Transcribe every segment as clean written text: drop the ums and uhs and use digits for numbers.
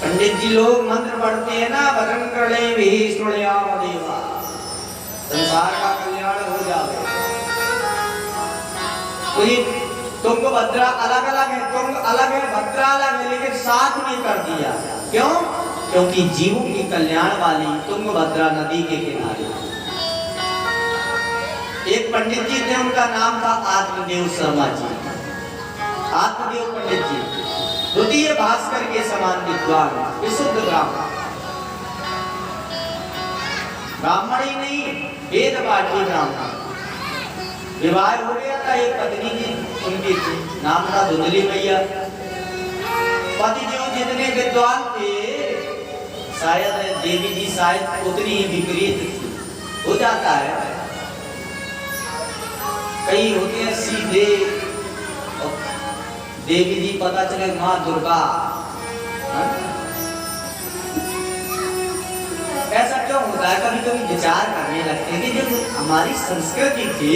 पंडित जी लोग मंत्र पढ़ते हैं ना, भजन करने भी सुनयाम देवा, संसार का कल्याण हो जाए। तो ये तुंगभद्रा अलग अलग है, तुंग अलग है, भद्रा अलग है, लेकिन साथ में कर दिया। क्यों? क्योंकि जीवों की कल्याण वाली तुंगभद्रा नदी के किनारे एक पंडित जी थे, उनका नाम था आत्मदेव शर्मा जी। आत्मदेव पंडित जी द्वितीय भास्कर के समान विद्वान, विशुद्ध ब्राह्मण, ब्राह्मण ही नहीं वेद पाठी ब्राह्मण। विवाह हो गया था, एक पत्नी जी उनकी थी, नाम था धुंधली मैया। पतिदेव जितने विद्वान थे, शायद देवी जी शायद उतनी ही विपरीत थी। हो जाता है, कई होते हैं सीधे, देवी जी पता चले माँ दुर्गा। ऐसा क्यों होता है? कभी कभी विचार करने लगते हैं कि जब हमारी संस्कृति थी,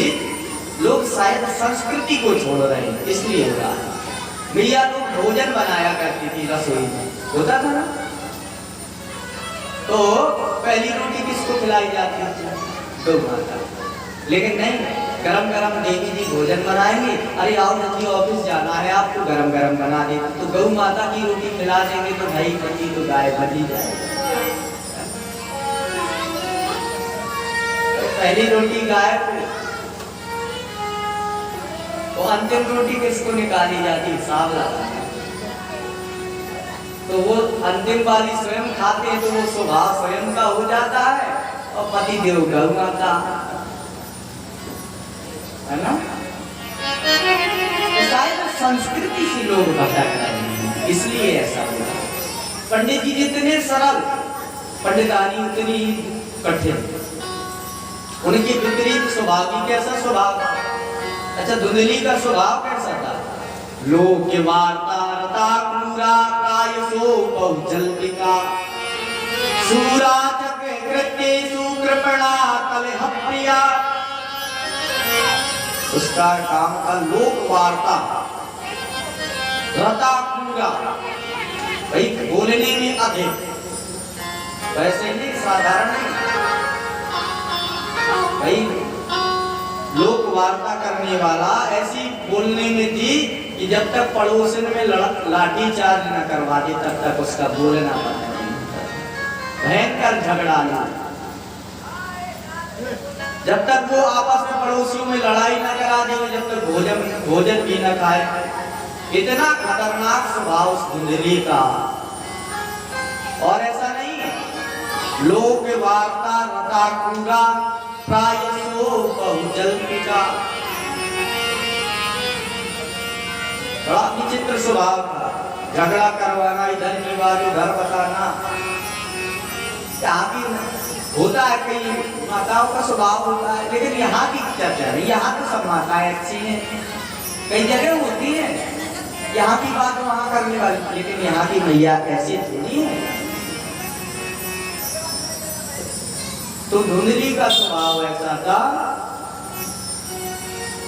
लोग शायद संस्कृति को छोड़ रहे हैं, इसलिए हो रहा है। मैया लोग भोजन बनाया करती थी रसोई में, होता था ना, तो पहली रोटी किसको खिलाई जाती थी? गौ माता। लेकिन नहीं, गरम गरम देवी जी भोजन बनाएंगे, अरे आओ जल्दी ऑफिस जाना है, आपको गरम गरम बना दे, तो गौ माता की रोटी खिला देंगे तो भाई पति तो गाय बची जाएगी। पहली रोटी गाय को, तो अंतिम रोटी किसको निकाली जाती? सांवला। तो वो अंतिम वाली स्वयं खाते हैं, तो वो स्वभाव स्वयं का हो जाता है, और पति देव गौ माता, है ना? तो शायद संस्कृति से लोग भटक रहे हैं, इसलिए ऐसा हुआ। पंडित जी जितने सरल, पंडितानी उतनी कठिन, उनके विपरीत स्वभाव की। कैसा स्वभाव? अच्छा, धुंधली का स्वभाव कैसा था? लोक वार्ता रता क्रूरा कायसो बहुजल्पिका सूरा चक्र कृत्येषु कृपणा कलहप्रिया। उसका काम था लोक वार्ता, रता क्रूरा, भाई बोलने में अधिक, वैसे नहीं साधारण नहीं भाई, लोक वार्ता करने वाला ऐसी बोलने में थी कि जब तक पड़ोसन में लाठी चार्ज न करवा दे तब तक उसका बोलना बंद नहीं होता। भयंकर झगड़ा ना, जब तक वो आपस में पड़ोसियों में लड़ाई न करा दे, जब तक भोजन भी न खाए। इतना खतरनाक स्वभाव उस धुंधली का। और ऐसा नहीं, लोक वार्ता रता क्रूरा प्रायसो बहुजल्पिका, बड़ा विचित्र स्वभाव था। झगड़ा करवाना, इधर की बात उधर बताना। यहाँ की होता है, कई माताओं का स्वभाव होता है, लेकिन यहाँ की चर्चा नहीं। यहाँ तो सब माताएं अच्छी हैं, कई जगह होती है यहाँ की बात वहाँ करने वाली, लेकिन यहाँ की मैया ऐसी थोड़ी है। तो धुंधली का स्वभाव ऐसा था।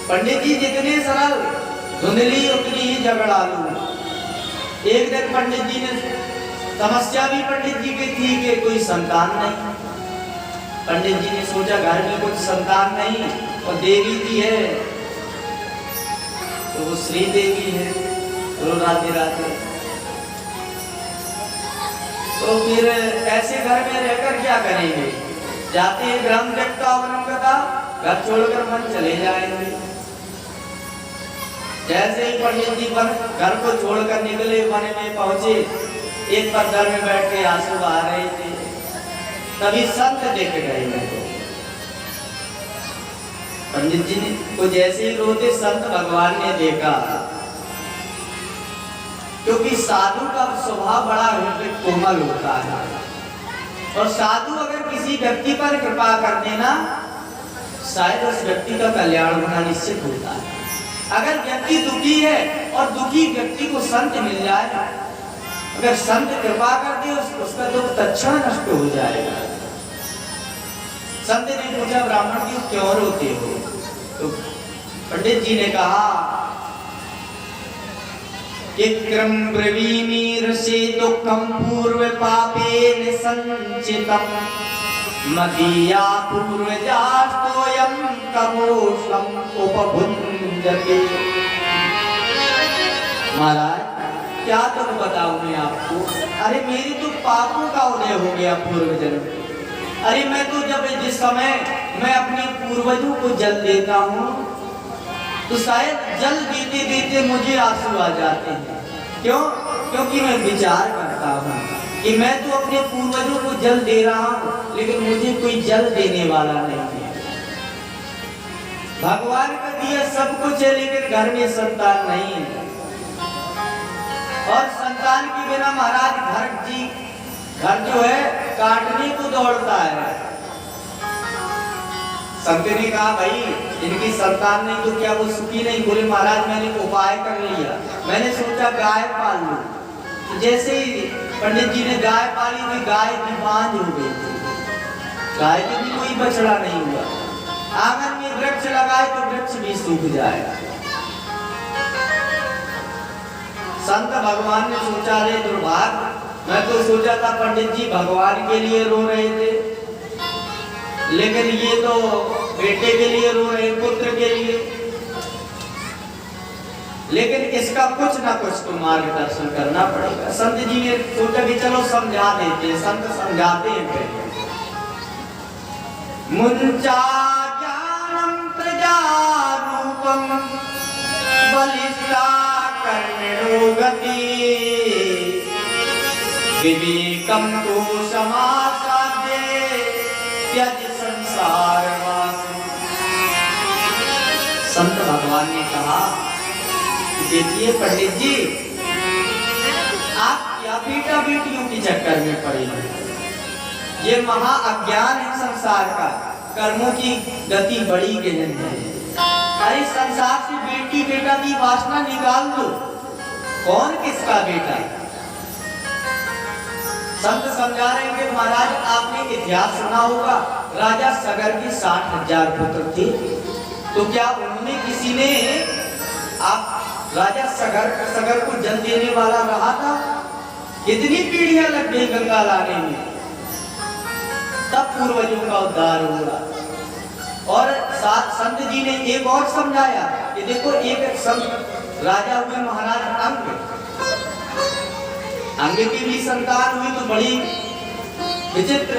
पंडित जी जितने सरल, धुंधली उतनी ही झगड़ालू। एक दिन पंडित जी ने, समस्या भी पंडित जी की थी कि कोई संतान नहीं। पंडित जी ने सोचा घर में कुछ संतान नहीं, और देवी जी है तो वो श्री देवी है, तो राधे राधे। तो फिर ऐसे घर में रहकर क्या करेंगे? जाते हैं ग्राम देखता वनमगता, घर छोड़कर मन चले जाएंगे। जैसे ही पंडित जी घर को छोड़कर निकले, वन में पहुंचे, एक पत्थर में बैठ के आंसू बहा रहे थे, तभी संत देख गए उनको। पंडित जी ने को जैसे ही रोते, संत भगवान ने देखा, क्योंकि साधु का स्वभाव बड़ा कोमल होता है, और साधु अगर किसी व्यक्ति पर कृपा कर देना, शायद उस व्यक्ति का कल्याण होना निश्चित होता है। अगर व्यक्ति दुखी है और दुखी व्यक्ति को संत मिल जाए, अगर संत कृपा कर दे, उसका दुख तत्क्षण नष्ट हो जाएगा। संत ने पूछा, ब्राह्मण जी क्यों रोते हो? तो पंडित जी ने कहा कि क्रम ब्रवीमीर से दुख दुःखं पूर्व पापेन संचितं मदीया पूर्वजास्तोयं कमोषम् उपभुञ्जते। महाराज क्या तो बताऊं मैं आपको, अरे मेरी तो पापों का उदय हो गया पूर्व जन्म। अरे मैं तो जब जिस समय मैं अपने पूर्वजों को जल देता हूँ तो शायद जल देते देते मुझे आंसू आ जाते हैं। क्यों? क्योंकि मैं विचार करता हूँ कि मैं तो अपने पूर्वजों को जल दे रहा हूँ लेकिन मुझे कोई जल देने वाला नहीं है। भगवान का दिया सब कुछ है लेकिन घर में संतान नहीं है, और संतान के बिना महाराज घर जो है काटने को दौड़ता है। संत ने कहा भाई इनकी संतान नहीं तो क्या वो सुखी नहीं? बोले महाराज मैंने उपाय कर लिया, मैंने सोचा गाय पाल लूं। तो जैसे ही पंडित जी ने गाय पाली थी गाय की बांझ हो गई थी, गाय के भी कोई बछड़ा नहीं हुआ। आंगन में वृक्ष लगाए तो वृक्ष भी सूख जाएगा। संत भगवान ने सोचा रे दुर्भाग्य, मैं तो सोचा था पंडित जी भगवान के लिए रो रहे थे लेकिन ये तो बेटे के लिए रो रहे, पुत्र के लिए। लेकिन इसका कुछ ना कुछ तो मार्गदर्शन करना पड़ेगा। संत जी ने सोचा कि चलो समझा देते, संत समझाते हैं। मुंचा ज्ञानम प्रजा रूपम बलिष्ठा कर्मणोगति विवेकम तो समासाद्य त्यज संसार वासि। संत भगवान ने कहा देखिए पंडित जी आप क्या बेटा बेटियों के चक्कर में पड़े हैं, ये महा अज्ञान है संसार का, कर्मों की गति बड़ी गहन है। अरे संसार से बेटी बेटा की वासना निकाल दो, कौन किसका बेटा? संत समझा रहे हैं कि महाराज आपने इतिहास सुना होगा, राजा सगर के 60,000 पुत्र थे, तो क्या उन्होंने किसी ने आप राजा सगर को जल देने वाला रहा था? कितनी पीढ़ियां लग गई गंगा लाने में, तब पूर्वजों का उद्धार हुआ। और संत जी ने एक और समझाया कि देखो एक संत राजा हुए महाराज अंग की भी संतान हुई तो बड़ी विचित्र।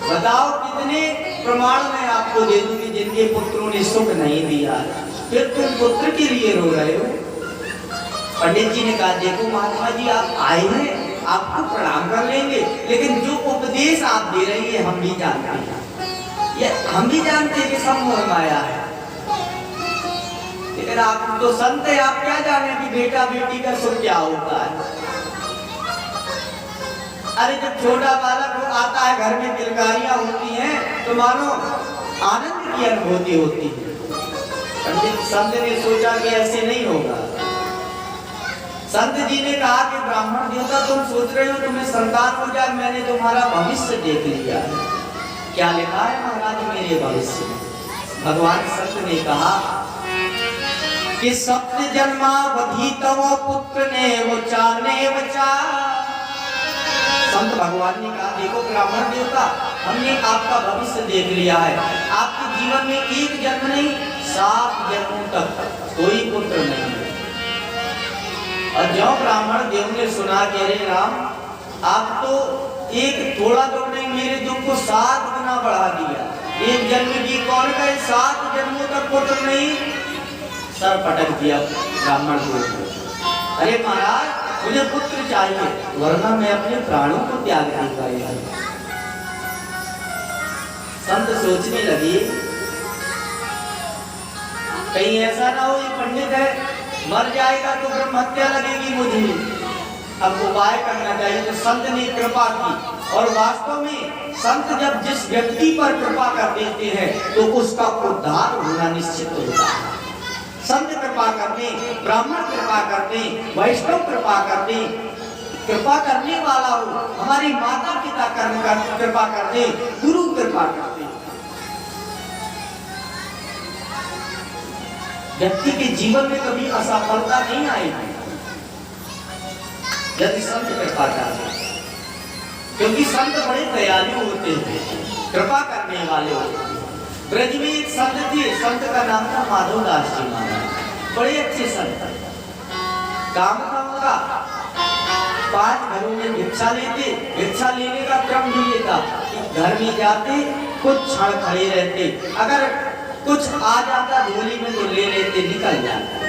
बताओ कितने प्रमाण मैं आपको दे दूं कि जिनके पुत्रों ने सुख नहीं दिया, फिर तुम पुत्र के लिए रो रहे हो। पंडित जी ने कहा देखो महात्मा जी आप आए हैं, आपको प्रणाम कर लेंगे, लेकिन जो उपदेश आप दे रही है हम भी जानते हैं, ये हम भी जानते हैं कि सब मोह माया है, लेकिन आप तो संत है, आप क्या जाने कि बेटा बेटी का सुख क्या होता है। अरे जब छोटा बालक आता है घर में किलकारियां होती हैं तो मानो आनंद की अनुभूति होती है। पंडित संत ने सोचा कि ऐसे नहीं होगा। संत जी ने कहा कि ब्राह्मण देवता तुम सोच रहे हो तुम्हें संतान हो जाए, मैंने तुम्हारा भविष्य देख लिया है। क्या लिखा है महाराज मेरे भविष्य में? भगवान संत ने कहा कि सप्त जन्मावधि तव पुत्र ने वचाने वचा। संत भगवान ने कहा देखो ब्राह्मण देवता हमने आपका भविष्य देख लिया है, आपके जीवन में एक जन्म नहीं 7 जन्मों तक कोई पुत्र नहीं है। और जो ब्राह्मण देव ने सुना कि अरे राम आप तो एक थोड़ा दुख नहीं मेरे दुख को 7 गुना बढ़ा दिया, एक जन्म की कौन कहे 7 जन्मों तक पुत्र नहीं, सर पटक दिया ब्राह्मण को। अरे महाराज मुझे पुत्र चाहिए वरना मैं अपने प्राणों को त्याग नहीं पाएगा। संत सोचने लगे कहीं ऐसा ना हो ये पंडित है मर जाएगा तो ब्रह्म हत्या लगेगी मुझे, अब उपाय करना चाहिए। तो संत ने कृपा की, और वास्तव में संत जब जिस व्यक्ति पर कृपा कर देते हैं तो उसका उद्धार होना निश्चित होता है। संत कृपा करने, ब्राह्मण कृपा करने, वैष्णव कृपा करने, कृपा करने वाला हो, हमारी माता पिता कृपा करने, गुरु कृपा करने, व्यक्ति के जीवन में कभी असफलता नहीं आएगी। यदि संत कृपा करते, क्योंकि संत बड़े दयालु होते हैं, कृपा करने वाले होते हैं। ब्रज में एक संत थे, संत का नाम था माधव दास जी महाराज, बड़े अच्छे संत। काम था उनका 5 घरों में भिक्षा लेते, भिक्षा लेने का क्रम भी ये था कि घर में जाते कुछ क्षण खड़े रहते, अगर कुछ आ जाता झोली में तो ले लेते, निकल जाते,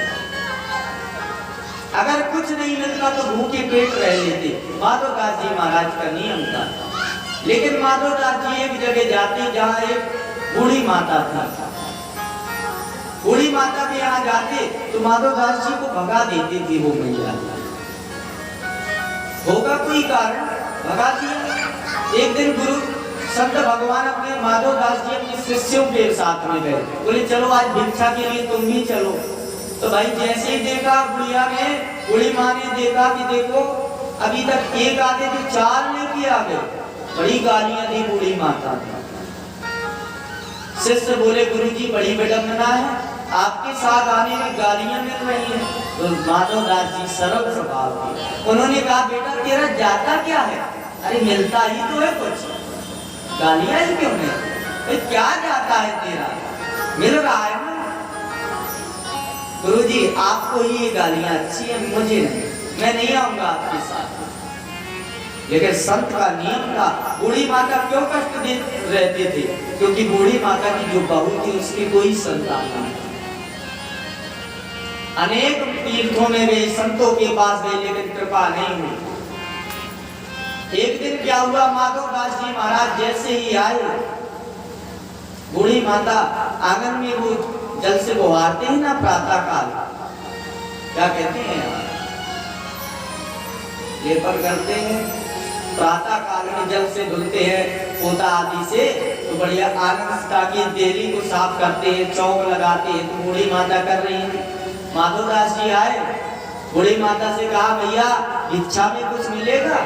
अगर कुछ नहीं मिलता तो भूखे पेट रह लेते। माधव दास जी महाराज का नियम था। लेकिन माधव दास जी एक जगह जाते जहाँ एक बूढ़ी माता थी, बूढ़ी माता के यहाँ जाते तो माधव दास जी को भगा देती थी वो महिला, होगा कोई कारण भगा दिया। एक दिन गुरु संत भगवान अपने माधव दास जी अपने शिष्यों के साथ में गए, बोले चलो आज भिक्षा के लिए तुम भी चलो। तो भाई जैसे ही देखा बुढ़िया ने, बूढ़ी माँ ने देखा कि देखो अभी तक एक आधे थे 4 लेके आ गए, बड़ी गालियां दी बूढ़ी माता ने। शिष्य बोले गुरुजी बड़ी विडंबना है, आपके साथ आने में गालियां मिल रही हैं। तो माधव दास जी सरल स्वभाव के, उन्होंने कहा बेटा तेरा जाता क्या है? अरे मिलता ही तो है कुछ, गालियां ही क्यों नहीं? क्या जाता है तेरा, मिल रहा है ना। गुरुजी आपको ही ये गालियां अच्छी है, मुझे नहीं, मैं नहीं आऊंगा आपके साथ। लेकिन संत का नियम था। बूढ़ी माता क्यों कष्ट दे रहते थे? क्योंकि बूढ़ी माता की जो बहू थी उसकी कोई संतान नहीं। अनेक तीर्थों में वे संतों के पास गए लेकिन कृपा नहीं हुई। एक दिन क्या हुआ, माधव दास जी महाराज जैसे ही आए, बूढ़ी माता आंगन में वो जल से बुहारते हैं ना प्रातः काल, क्या कहते हैं, लेपर करते हैं, प्रातः काल में जल से धुलते हैं पोता आदि से, तो बढ़िया आनंद ताकि देहली को साफ करते हैं, चौक लगाते हैं। तो बूढ़ी माता कर रही है। माधव दास जी आए, बूढ़ी माता से कहा भैया भिक्षा में कुछ मिलेगा?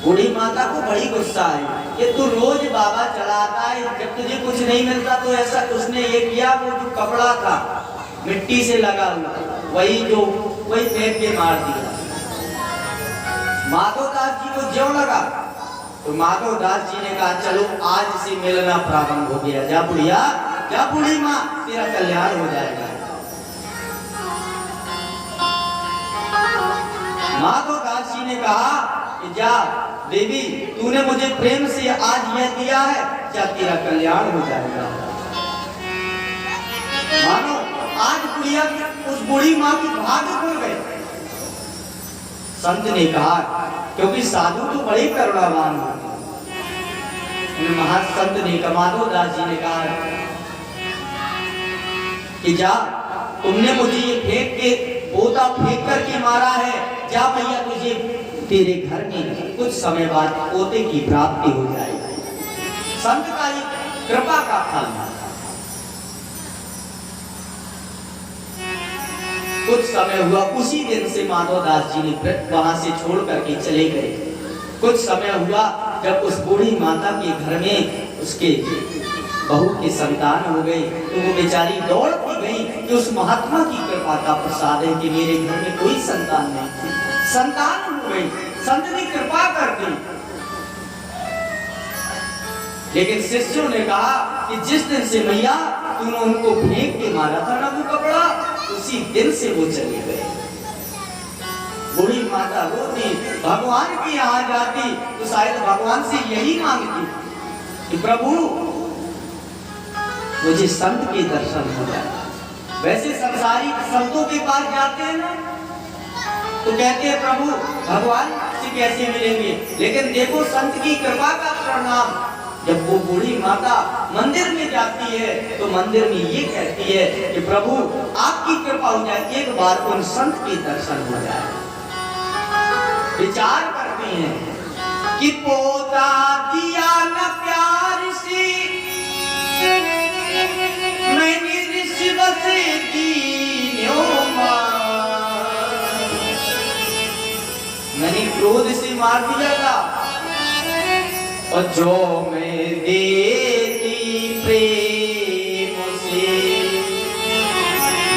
बूढ़ी माता को बड़ी गुस्सा आई कि तू रोज बाबा चलाता है, जब तुझे कुछ नहीं मिलता तो ऐसा। उसने ये किया, वो जो कपड़ा था मिट्टी से लगा हुआ वही फेंक के मार दिया। माधव दास जी को ज्यों लगा तो माधव दास जी ने कहा चलो आज से मिलना प्रारंभ हो गया, जा बुढ़िया, जा बूढ़ी माँ, तेरा कल्याण हो जाएगा। माधव दास जी ने कहा कि जा देवी, तूने मुझे प्रेम से आज यह दिया है, क्या तेरा कल्याण हो जाएगा। मानो आज बुढ़िया उस बूढ़ी माँ की भाग्य खुल गए। संत ने कहा, क्योंकि साधु तो बड़े करुणावान होते, महासंत ने कहा, माधव दास जी ने कहा कि जा, तुमने मुझे ये फेंक के पोता फेंक करके मारा है, जा भैया तुझे तेरे घर में कुछ समय बाद पोते की प्राप्ति हो जाएगी। संत का ये कृपा का फल। कुछ समय हुआ, उसी दिन से माधव दास जी ने वहां से छोड़ करके चले गए। कुछ समय हुआ जब उस बूढ़ी माता के घर में उसके बहू के संतान हो गए, तो वो बेचारी दौड़ गई कि उस महात्मा की कृपा का प्रसाद है कि मेरे घर में कोई संतान नहीं थी, संतान हो गई, संत ने कृपा कर दी। लेकिन शिष्यों ने कहा कि जिस दिन से मैया तूने उनको फेंक के मारा था ना वो कपड़ा, उसी दिन से वो चले गए। बूढ़ी माता रोती, भगवान के यहाँ जाती तो शायद भगवान से यही मांगती कि प्रभु मुझे संत के दर्शन हो जाए। वैसे संसारी संतों के पास जाते हैं ना तो कहते हैं प्रभु भगवान से कैसे मिलेंगे, लेकिन देखो संत की कृपा का परिणाम। जब वो बूढ़ी माता मंदिर में जाती है तो मंदिर में ये कहती है कि प्रभु आपकी कृपा हो जाए, एक बार उन संत के दर्शन हो जाए। विचार करते हैं कि पोता दिया न प्यार से, मैंने ऋषि बसे दीन्यों मैंने क्रोध से मार दिया था, और जो मैं देती प्रेम से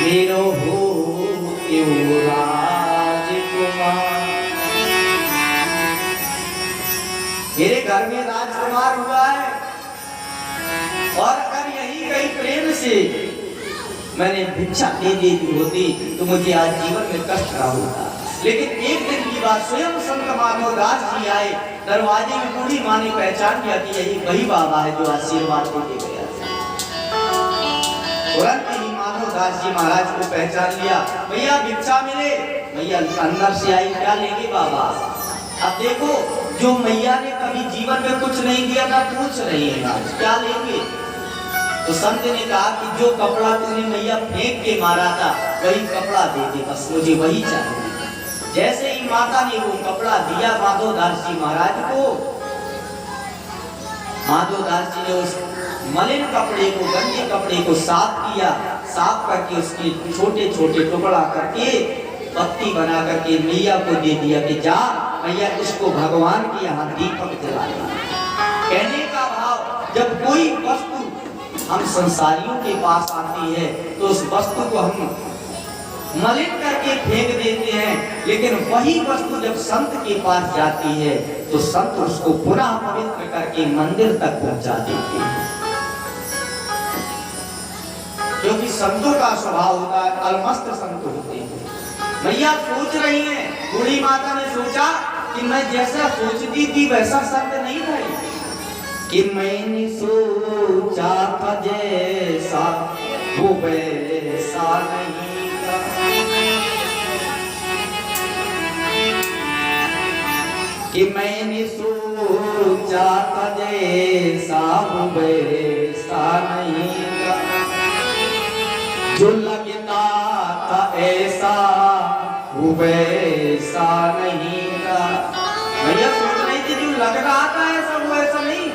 मेरो हो राजकुमार। से मैंने भिक्षा दे दी होती तो मुझे आज जीवन में कष्ट रहा होता। लेकिन एक दिन की बात, स्वयं संत माधवदास जी आए, दरवाजे में बूढ़ी माँ ने पहचान किया कि यही वही बाबा है जो आशीर्वाद देके गया। तुरंत ही माधवदास जी महाराज को पहचान लिया। भैया भिक्षा मिले। भैया अंदर से आई, क्या लेंगे बाबा? अब देखो, जो मैया ने कभी जीवन में कुछ नहीं दिया था पूछ रही है आज क्या लेंगे। तो संत ने कहा कि जो कपड़ा तुमने मैया फेंक के मारा था वही कपड़ा दे दे, बस मुझे वही चाहिए। जैसे ही माता ने वो कपड़ा दिया माधवदास जी महाराज को, माधवदास जी ने उस मलिन कपड़े को, गंदे कपड़े को साफ किया। साफ करके उसके छोटे छोटे टुकड़ा करके पत्ती बना करके मैया को दे दिया कि जा मैया इसको भगवान के यहाँ दीपक जला। कहने का भाव, जब कोई वस्तु हम संसारियों के पास आती है तो उस वस्तु को हम मलिन करके फेंक देते हैं, लेकिन वही वस्तु जब संत के पास जाती है तो संत उसको पुनः पवित्र करके मंदिर तक पहुंचा देते हैं। क्योंकि संतों का स्वभाव होता है, अलमस्त संत होते हैं। मैया सोच रही हैं, बूढ़ी माता ने सोचा कि मैं जैसा सोचती थी वैसा संत नहीं था कि मैंने सोचा था जैसा वो वैसा नहीं था। कि मैंने सोचा था जैसा वो वैसा नहीं था, जो लगता था ऐसा वो वैसा नहीं था। भैया सोच रही थी जो लग रहा था ऐसा वो ऐसा नहीं।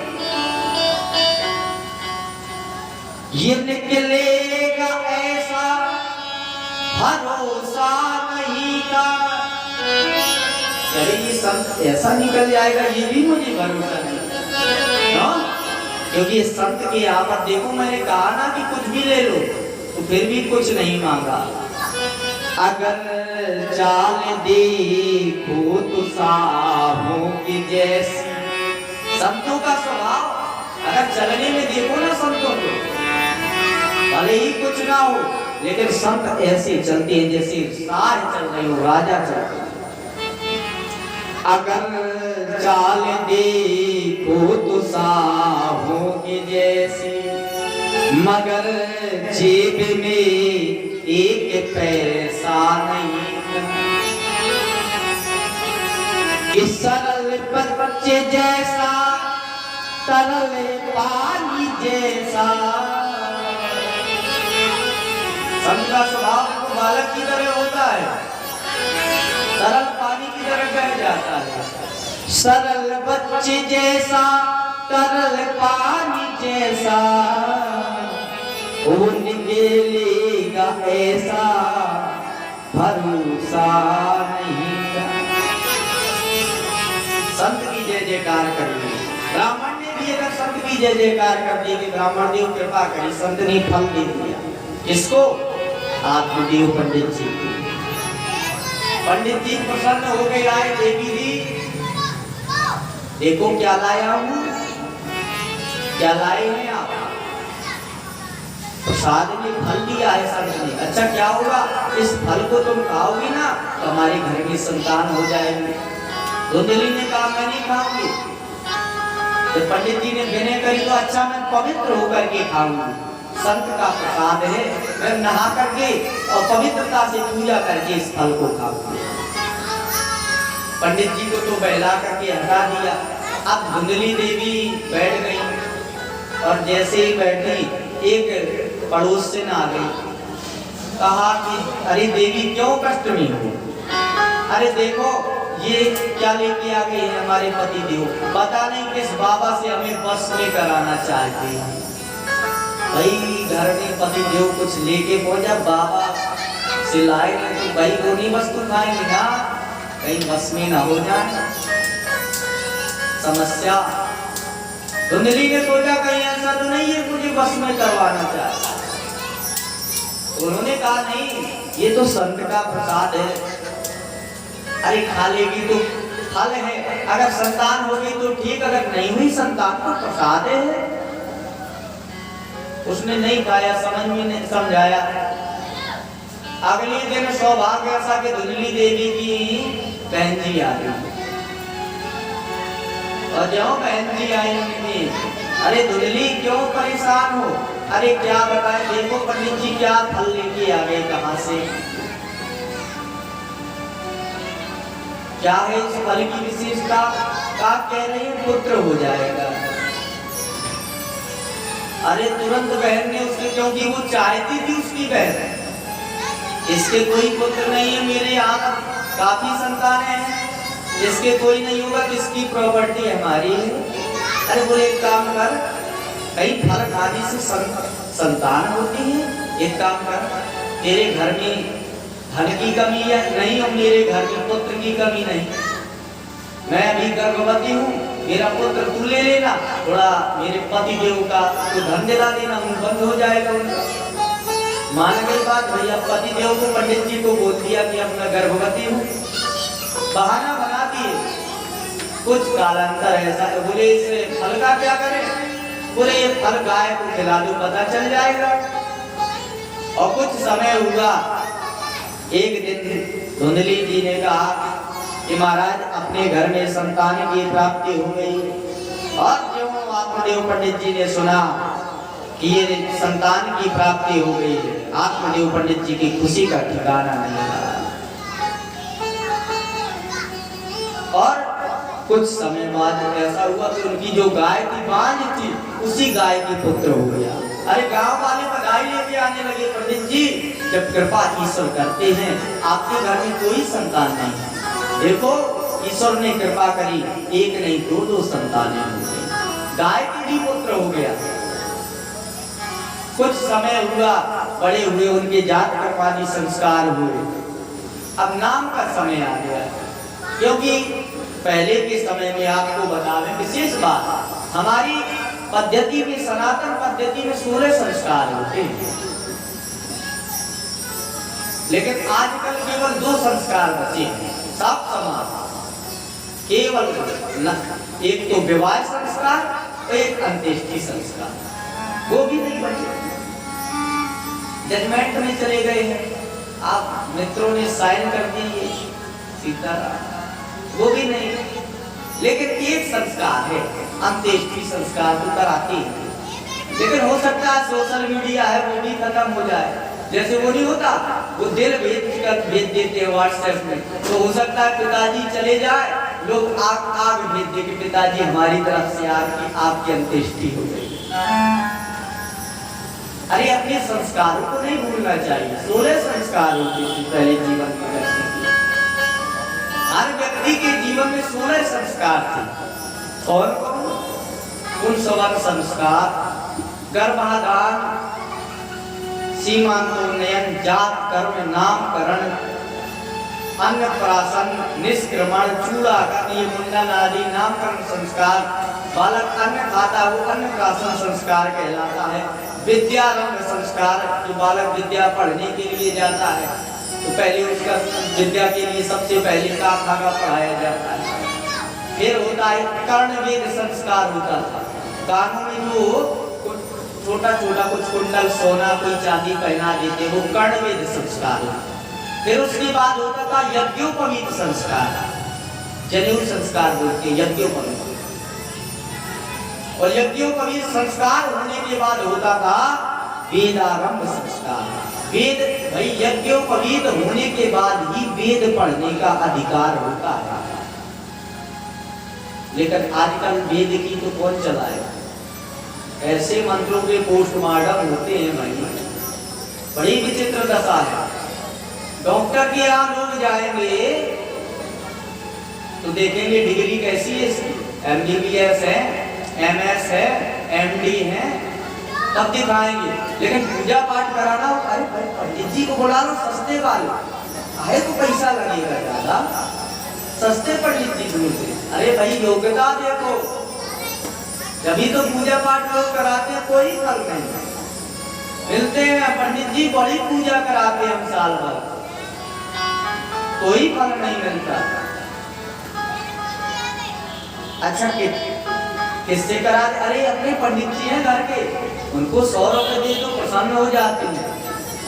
ये निकलेगा ऐसा भरोसा नहीं था। अरे ये संत ऐसा निकल जाएगा ये भी मुझे भरोसा नहीं था, क्योंकि संत की आमद देखो, मैंने कहा ना कि कुछ भी ले लो तो फिर भी कुछ नहीं मांगा। अगर चाल देखो तो साहों की जैसी, संतों का स्वभाव अगर चलने में देखो ना संतों को, भले ही कुछ ना हो लेकिन संत ऐसे चलते हैं जैसे साह चल रहे हो, राजा चल रहे हो। अगर चाल देखो तो साहों की जैसी, मगर जेब में एक पैसा नहीं। इस सरल बच्चे जैसा, तरल पानी जैसा। संत का स्वभाव तो बालक की तरह होता है, तरल पानी की तरह बह जाता है। सरल बच्चे जैसा, तरल पानी जैसा, वो निकलेगा ऐसा भरोसा नहीं। संत की जय जयकार करिए। ब्राह्मण ने भी अगर संत की जय जयकार कर दी कि ब्राह्मण देव कृपा करी, संत ने फल दे दिया। किसको? आत्मदेव पंडित जी। पंडित जी प्रसन्न हो गए, आए देवी जी देखो क्या लाया हूँ। क्या लाए हैं आप? प्रसाद में फल दिया है संत ने। अच्छा क्या होगा? इस फल को तुम खाओगी ना तो हमारे घर में संतान हो जाएगी। धुंधली ने कहा मैं नहीं खाऊंगी। तो पंडित जी ने विनय करी तो अच्छा मैं पवित्र होकर के खाऊंगी, संत का प्रसाद है, मैं नहा करके और पवित्रता से पूजा करके इस फल को खाऊंगी। पंडित जी को तो बहला करके हटा दिया। अब धुंधली देवी बैठ गई और जैसे ही बैठी एक पड़ोस से आ गई, कहा कि अरे देवी क्यों कष्ट में हो? अरे देखो ये क्या लेके आ गए हैं हमारे पति देव, पता नहीं किस बाबा से हमें बस में कराना चाहते हैं। भाई घर में पति देव कुछ लेके पहुंचा, बाबा से लाए तो भाई वो नहीं वस्तु खाएंगे ना, कहीं बस में ना हो जाए समस्या। धुंधली ने सोचा कहीं ऐसा तो नहीं है मुझे बस में करवाना चाहता। उन्होंने कहा नहीं ये तो संत का प्रसाद है, अरे खा लेगी तो फल है, अगर संतान होगी तो ठीक, अगर नहीं हुई संतान तो प्रसाद है। उसने नहीं खाया, समझ में नहीं समझाया। अगले दिन सौभाग्य ऐसा कि धुंधली देवी की बहन जी आ गई, और जो बहन जी आई उनकी, अरे धुंधली क्यों परेशान हो? अरे क्या बताए, देखो पंडित जी क्या फल लेके आ गए, कहां से, क्या है इस फल की विशेषता? आप कह रहे हैं पुत्र हो जाएगा। अरे तुरंत बहन ने उसके, क्योंकि वो चाहती थी उसकी बहन, इसके कोई पुत्र नहीं है, मेरे यहाँ काफी संतान है, इसके कोई नहीं होगा, किसकी प्रॉपर्टी हमारी है। अरे बोले एक काम कर, कई फल खाने से संतान होती है, एक काम कर, तेरे घर में धन की कमी है नहीं, और मेरे घर में पुत्र की कमी नहीं, मैं अभी गर्भवती हूँ, मेरा पुत्र तू ले लेना, थोड़ा मेरे पति देव का तो धन दिला देना, मुंह बंद हो जाएगा उनका। मान गई बात भैया, पति देव को पंडित जी को बोल दिया कि अब मैं गर्भवती हूँ, बहाना बना दिए। कुछ कालांतर ऐसा है, बोले इस फल का क्या करें? बोले ये फल गाय को खिला दो, पता चल जाएगा। और कुछ समय हुआ, एक दिन धुंधली जी ने कहा कि महाराज अपने घर में संतान की प्राप्ति हो गई। और जो आत्मदेव पंडित जी ने सुना कि ये संतान की प्राप्ति हो गई है, आत्मदेव पंडित जी की खुशी का ठिकाना नहीं रहा। और कुछ समय बाद ऐसा हुआ कि उनकी जो गाय की बांझ थी, उसी गाय की पुत्र हो गया। अरे गांव वाले बधाई लेके आने लगे, पंडित जी जब कृपा ईश्वर करते हैं, आपके घर में कोई संतान नहीं है, देखो ईश्वर ने कृपा करी, एक नहीं दो संतानें हो गई, गाय की भी पुत्र हो गया। कुछ समय हुआ, बड़े हुए, उनके जात कर्मादि संस्कार हुए। अब नाम का समय आ गया, क्योंकि पहले के समय में आपको बतावें विशेष बात, हमारी पद्धति में, सनातन पद्धति में 16 संस्कार होते हैं, लेकिन आजकल केवल 2 संस्कार बचे हैं, सब समान, केवल एक तो विवाह संस्कार और एक अंत्येष्टि संस्कार, वो भी नहीं बचे, जजमेंट में चले गए हैं। आप मित्रों ने साइन कर दिए सीताराम, वो भी नहीं। लेकिन एक संस्कार है, अंत्येष्टि संस्कार तो कराते हैं, लेकिन हो सकता है सोशल मीडिया है वो भी खत्म हो जाए। जैसे वो नहीं होता, वो दिल भेज देते हैं व्हाट्सएप में, तो हो सकता है पिताजी चले जाए, लोग आग भेज दे कि पिताजी हमारी तरफ से आपकी अंत्येष्टि हो गई। अरे अपने संस्कारों को नहीं भूलना चाहिए। 16 संस्कार होते थे पहले जीवन में करने के। हर व्यक्ति के जीवन में 16 संस्कार थे। और उन 16 संस्कार गर्भाधान, सीमांतोन्नयन, जात कर्म, नामकरण, अन्नप्राशन, निष्क्रमण, चूड़ाकरण, ये मुंडन आदि नामकरण संस्कार। बालक अन्न खाता वो अन्नप्राशन संस्कार कहलाता है। विद्यारंभ संस्कार, जो बालक विद्या पढ़ने के लिए जाता है तो पहले उसका विद्या के लिए सबसे पहले का खागा पढ़ाया जाता है। फिर होता है कर्णवेद संस्कार होता था, कानों में जो छोटा छोटा कुछ कुंडल सोना कोई चांदी पहना देते, वो कर्णवेद संस्कार होता। फिर उसके बाद होता था यज्ञोपवीत संस्कार, जनेऊ संस्कार बोलते यज्ञोपवीत। और यज्ञोपवीत संस्कार होने के बाद होता था वेदारंभ संस्कार। वेद भाई यज्ञोपवीत होने के बाद ही वेद पढ़ने का अधिकार होता है। लेकिन आजकल वेद की तो कौन चलाएगा? ऐसे मंत्रों के पोस्टमार्टम होते हैं भाई, बड़ी विचित्र दशा है। डॉक्टर के यहाँ लोग जाएंगे तो देखेंगे डिग्री कैसी है इसकी, MBBS है, MS है, MD है, तब दिखाएंगे। लेकिन पूजा पाठ कराना हो, अरे पंडित जी को बुला लो सस्ते वाले, अरे तो पैसा लगेगा ज्यादा, सस्ते पंडित जी ढूंढते। अरे भाई योग्यता देखो, जब तो पूजा पाठ लोग कराते हैं, कोई फल नहीं मिलते हैं। पंडित जी बड़ी पूजा कराते हैं हम साल भर, कोई फल नहीं मिलता। अच्छा किससे करा दे? अरे अपने पंडित जी हैं घर के, उनको 100 रुपए दे तो प्रसन्न हो जाते हैं।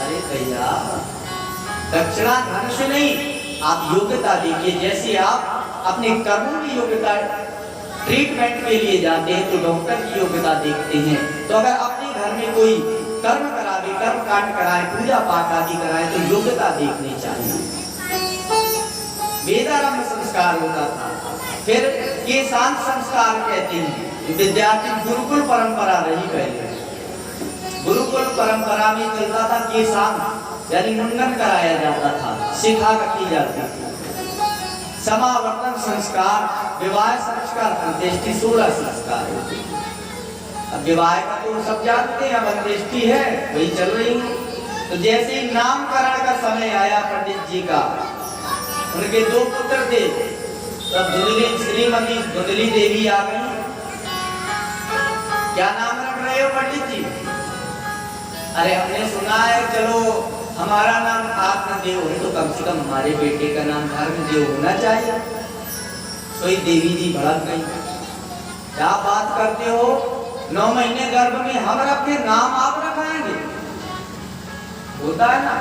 अरे भैया, दक्षिणा धन से नहीं, आप योग्यता देखिए। जैसे आप अपने कर्मों की योग्यता ट्रीटमेंट के लिए जाते हैं तो डॉक्टर की योग्यता देखते हैं, तो अगर अपने घर में कोई कर्म करावे, कर्म कांड कराए, पूजा पाठ आदि कराए तो योग्यता देखनी चाहिए। वेदारंभ संस्कार होता था, फिर केशांत संस्कार कहते हैं। विद्यार्थी गुरुकुल परंपरा रही पहले, गुरुकुल परंपरा में चलता था केशांत यानी मुंडन कराया जाता था, शिखा रखी जाती थी। समावर्तन संस्कार, विवाह संस्कार, अंत्येष्टि 16 संस्कार। अब विवाह का तो सब जानते हैं, अब अंत्येष्टि है वही चल रही है। तो जैसे ही नामकरण का समय आया पंडित जी का, उनके 2 पुत्र थे, तब श्रीमती धुंधली देवी आ गई। क्या नाम रख रहे हो पंडित जी? अरे हमने सुना है, चलो हमारा नाम आत्मदेव है तो कम से कम हमारे बेटे का नाम धर्मदेव होना चाहिए। तो ये देवी जी भड़क गई, क्या बात करते हो, 9 महीने गर्भ में हम रखे, नाम आप रखाएंगे? होता है ना,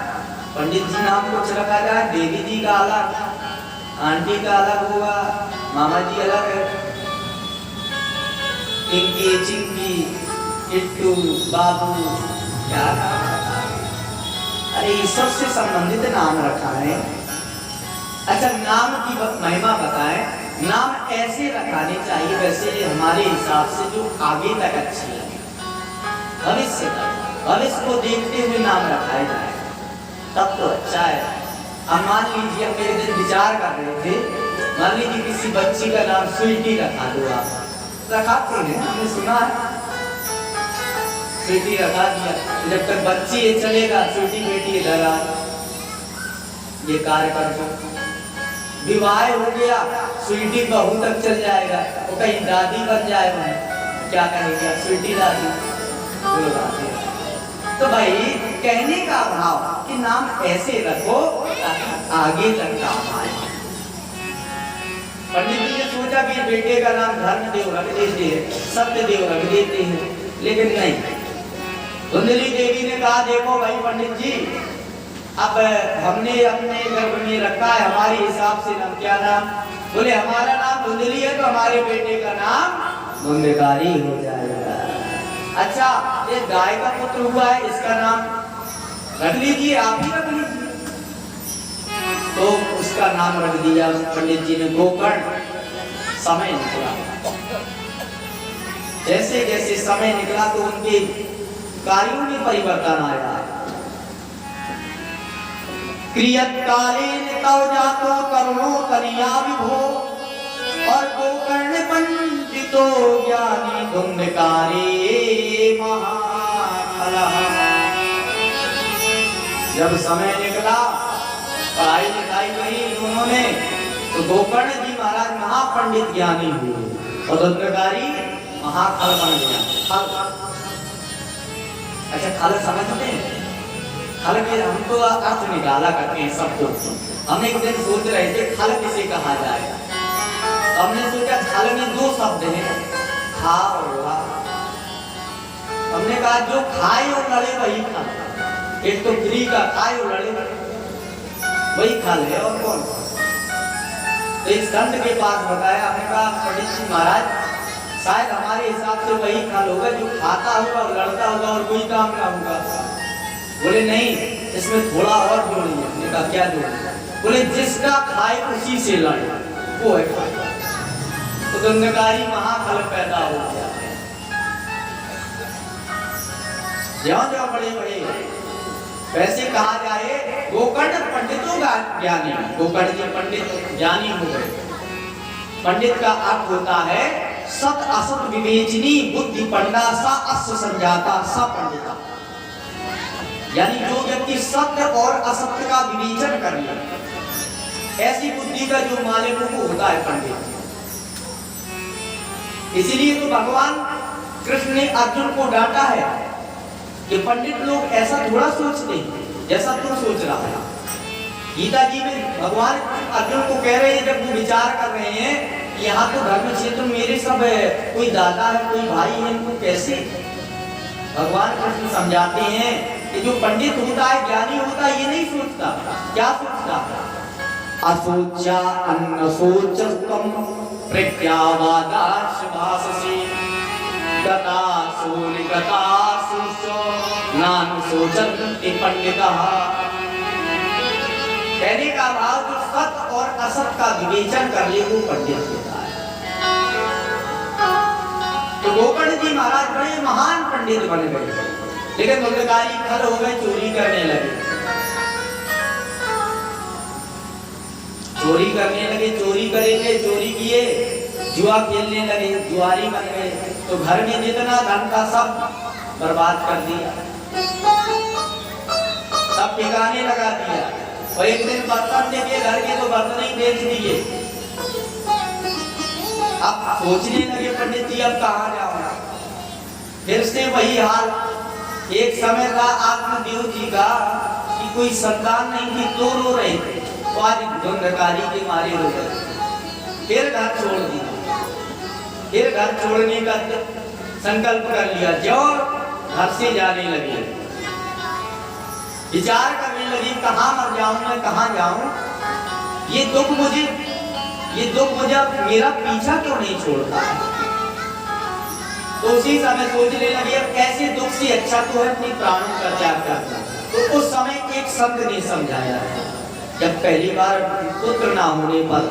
पंडित जी नाम कुछ रखा जाए, देवी जी का अलग, आंटी का अलग होगा, मामा जी अलग है, पिंकी, चिंकी, किट्टू, बाबू, क्या नाम? अरे ईश्वर से संबंधित नाम रखा है। अच्छा, नाम की महिमा बताएं। नाम ऐसे रखाने चाहिए वैसे हमारे हिसाब से जो आगे तक अच्छी है, भविष्य तक, भविष्य को देखते हुए नाम रखाया जाए तब तो अच्छा है। अब मान लीजिए, हम एक दिन विचार कर रहे थे, मान लीजिए किसी बच्ची का नाम स्वीटी रखा दो, आप रखाते हैं, हमने सुना है, स्वीटी रखा दिया, जब तक बच्ची ये चलेगा स्वीटी बेटी इधर आ, ये कार्य कर दो। विवाह हो गया, स्वीटी बहू तक चल जाएगा, वो कहीं दादी बन जाएगा, क्या कहेगा स्वीटी दादी, तो भाई कहने का भाव कि नाम ऐसे रखो आगे तक काम आए। पंडित जी ने सोचा कि बेटे का नाम धर्मदेव रख देते हैं, सत्यदेव रख देते हैं, लेकिन नहीं। धुंधली देवी ने कहा, देखो भाई पंडित जी, अब हमने अपने गर्भ में रखा है, हमारे हिसाब से नाम, क्या नाम? बोले हमारा नाम धुंधली है तो हमारे बेटे का नाम धुंधकारी हो जाएगा। अच्छा, ये गाय का पुत्र हुआ है, इसका नाम रख लीजिए, आप ही रख लीजिए। तो उसका नाम रख दिया पंडित जी ने गोकर्ण। समय निकला, जैसे जैसे समय निकला तो उनके कार्यों में परिवर्तन आया। क्रियत्कालेन तव जातो करुणो कन्या विभो, और गोकर्ण पंडितो ज्ञानी धुंधकारी महाफलः। जब समय निकला, पढ़ाई लिखाई करी उन्होंने, तो गोकर्ण जी महाराज महापंडित ज्ञानी हुए और धुंधकारी महाफल बन गया। अच्छा, खल समझते हैं? खल के हम तो अर्थ निकाला करते हैं सब कुछ। हम एक दिन सोच रहे थे खल किसे कहा जाए, हमने सोचा खल में 2 शब्द हैं, खा और ला। हमने कहा जो खाए और लड़े वही खल। एक तो फ्री का खाए और लड़े वही खल है, और कौन? तो एक संत के पास बताया, हमने कहा पंडित जी महाराज, शायद हमारे हिसाब से वही खल होगा जो खाता होगा और लड़ता होगा और कोई काम ना होगा। बोले नहीं, इसमें थोड़ा और जोड़िए। हमने कहा क्या जोड़िए? बोले जिसका खाए उसी से लड़े, वो है खल। तो धुंधकारी महाखल पैदा हो गया। ज्यों-ज्यों बड़े बड़े वैसे कहा जाए, गोकर्ण पंडितों का ज्ञानी, गोकर्ण जी पंडित ज्ञानी हो गए। पंडित का अर्थ होता है सत असत विवेचनी बुद्धि पंडा सा अस्य संजाता सा पंडिता, यानी जो व्यक्ति सत्य और असत्य का विवेचन कर ले, ऐसी बुद्धि का जो मालिक वो होता है पंडित। इसीलिए तो भगवान कृष्ण ने अर्जुन को डांटा है कि पंडित लोग ऐसा थोड़ा सोचते हैं जैसा तुम सोच रहा है। गीता जी में भगवान अर्जुन को कह रहे हैं, जब वो विचार कर रहे हैं यहाँ तो धर्म क्षेत्र मेरे सब है, कोई दादा है, कोई भाई है, इनको कैसे? भगवान कृष्ण समझाते हैं कि जो पंडित होता है, ज्ञानी होता है, ये नहीं सोचता। क्या सोचता? असोचा अन्न सोचस्तम प्रज्ञावादाश भाससे गता सोन गता सुसो नान सोचन्ति पंडितः। कहने का भाव जो सत और असत का विवेचन कर ले वो पंडित होता है। तो गोकर्ण जी महाराज बड़े महान पंडित बन गए, लेकिन मुंडकारी खर हो गए, चोरी करने लगे। चोरी करने लगे, चोरी करेंगे, चोरी किए, जुआ खेलने लगे, जुआरी बन गए। तो घर में जितना धन था सब बर्बाद कर दिया, सब ठिकाने लगा दिया। और एक दिन बर्तन लेके घर के तो बर्तन ही बेच दिए। अब सोचने लगे पंडित जी अब कहाँ जाऊंगा? फिर से वही हाल। एक समय था आत्मदेव जी का कि कोई संतान नहीं थी, तो रो रहे थे, तो आज धुंधकारी के मारे रो गए। फिर घर छोड़ दिया, फिर घर छोड़ने का संकल्प कर लिया। जो घर से जाने लगे, विचार करने लगी कहाँ मर जाऊं मैं, कहाँ जाऊं? ये दुख मुझे मेरा पीछा क्यों नहीं छोड़ता? तो उसी समय सोचने लगी अब कैसे दुख से अच्छा तो है अपनी प्राणों का त्याग करना। तो उस समय एक संत ने समझाया, जब पहली बार पुत्र ना होने पर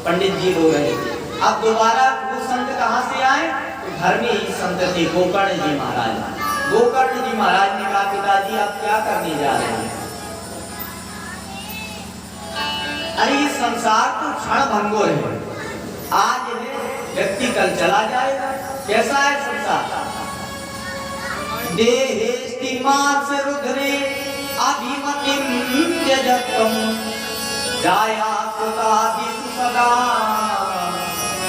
पंडित जी रो रहे थे, अब दोबारा वो संत कहाँ से आए? तो घर में ही संत थे गोकर्ण जी महाराज। गोकर्ण जी महाराज ने कहा पिताजी आप क्या करने जा रहे हैं? अरे ये संसार तो क्षण भंगुर है, आज है व्यक्ति कल चला जाएगा। कैसा है संसार? देहेस्ति मांस रुद्रे अभिमतिं त्यजतम जाया सुतादिषु सदा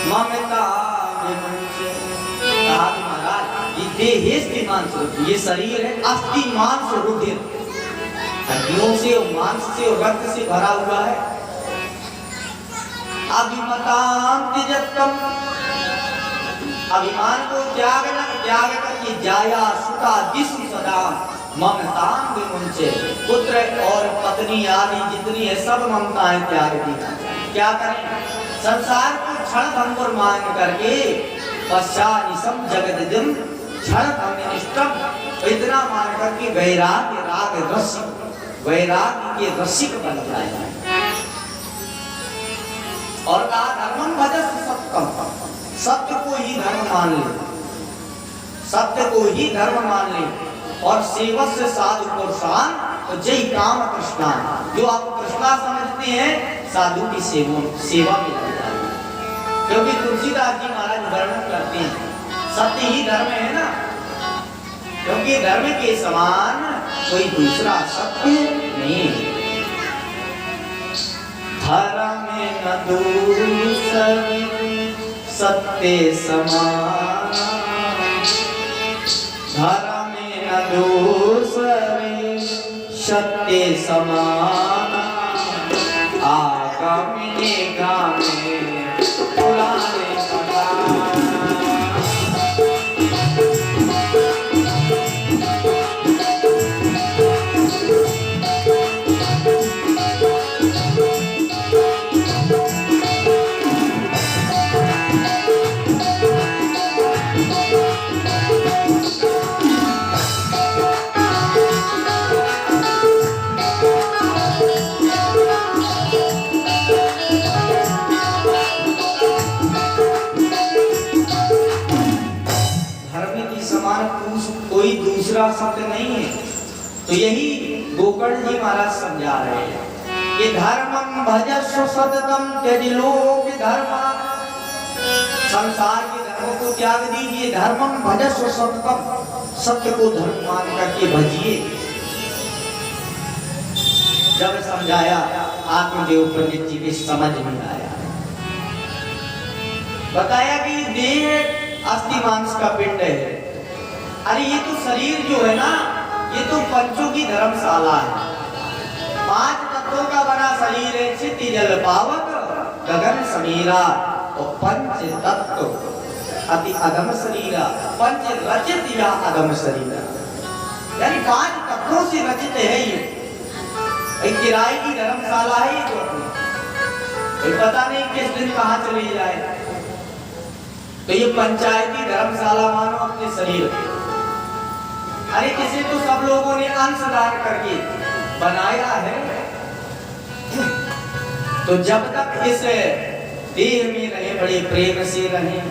ममता विमुच्य। महाराज ये देहेस्ति मांस रुद्र, ये शरीर है अस्थि मांस रुधिर, हड्डियों से और मांस से और रक्त से भरा हुआ है। अभिमतां त्यजतम, अभिमान को त्याग करके जाया सुता दिशु सदा ममतां विमुच्य। पुत्र और पत्नी आदि जितनी है सब ममताएं त्याग दी। क्या करें? संसार को क्षण भंगुर मान करके पश्चानिसम जगदजम क्षण भंगनिष्ठम, इतना मान करके वैराग्य राग रसिक, वैराग्य के रसिक बन जाए। और कहा धर्मं भजस्व सत्यम, सत्य को ही धर्म मान ले, सत्य को ही धर्म मान ले। और सेवस्य साधु पुरुषान तो जय काम कृष्णा, जो आप कृष्णा समझते हैं साधु की सेवा में लग जाए। क्योंकि तुलसीदास जी महाराज वर्णन करते हैं सत्य ही धर्म है ना, क्योंकि धर्म के समान कोई दूसरा सत्य नहीं है। धर्म न दूसरे सत्य समान, धर्म न दूसरे सत्य समान, आगमने गामे पुराने कोई दूसरा सत्य नहीं है। तो यही गोकर्ण जी महाराज समझा रहे हैं कि धर्मं भजस्व सततम त्यज लोक धर्म, संसार के धर्मों को त्याग दीजिए, धर्मं भजस्व सततम, सत्य को धर्म मान करके भजिए। जब समझाया आत्मदेव पंडित जी की समझ में आया, बताया कि देह अस्थि मांस का पिंड है। अरे ये तो शरीर जो है ना, ये तो पंचों की धर्मशाला है। 5 तत्वों का बना शरीर है, क्षिति जल पावक गगन समीरा। और पंच तत्व अति अधम शरीरा, पंच रचित या अधम शरीरा, यानी 5 तत्वों से रचित है ये। एक किराए की धर्मशाला है ये तो अपनी, पता नहीं किस दिन कहाँ चली जाए। तो ये पंचायती धर्मशाला मानो अपने शरीर। अरे इसे तो सब लोगों ने अंशदान करके बनाया है। तो जब तक इस देह में रहे बड़े प्रेम से रहे,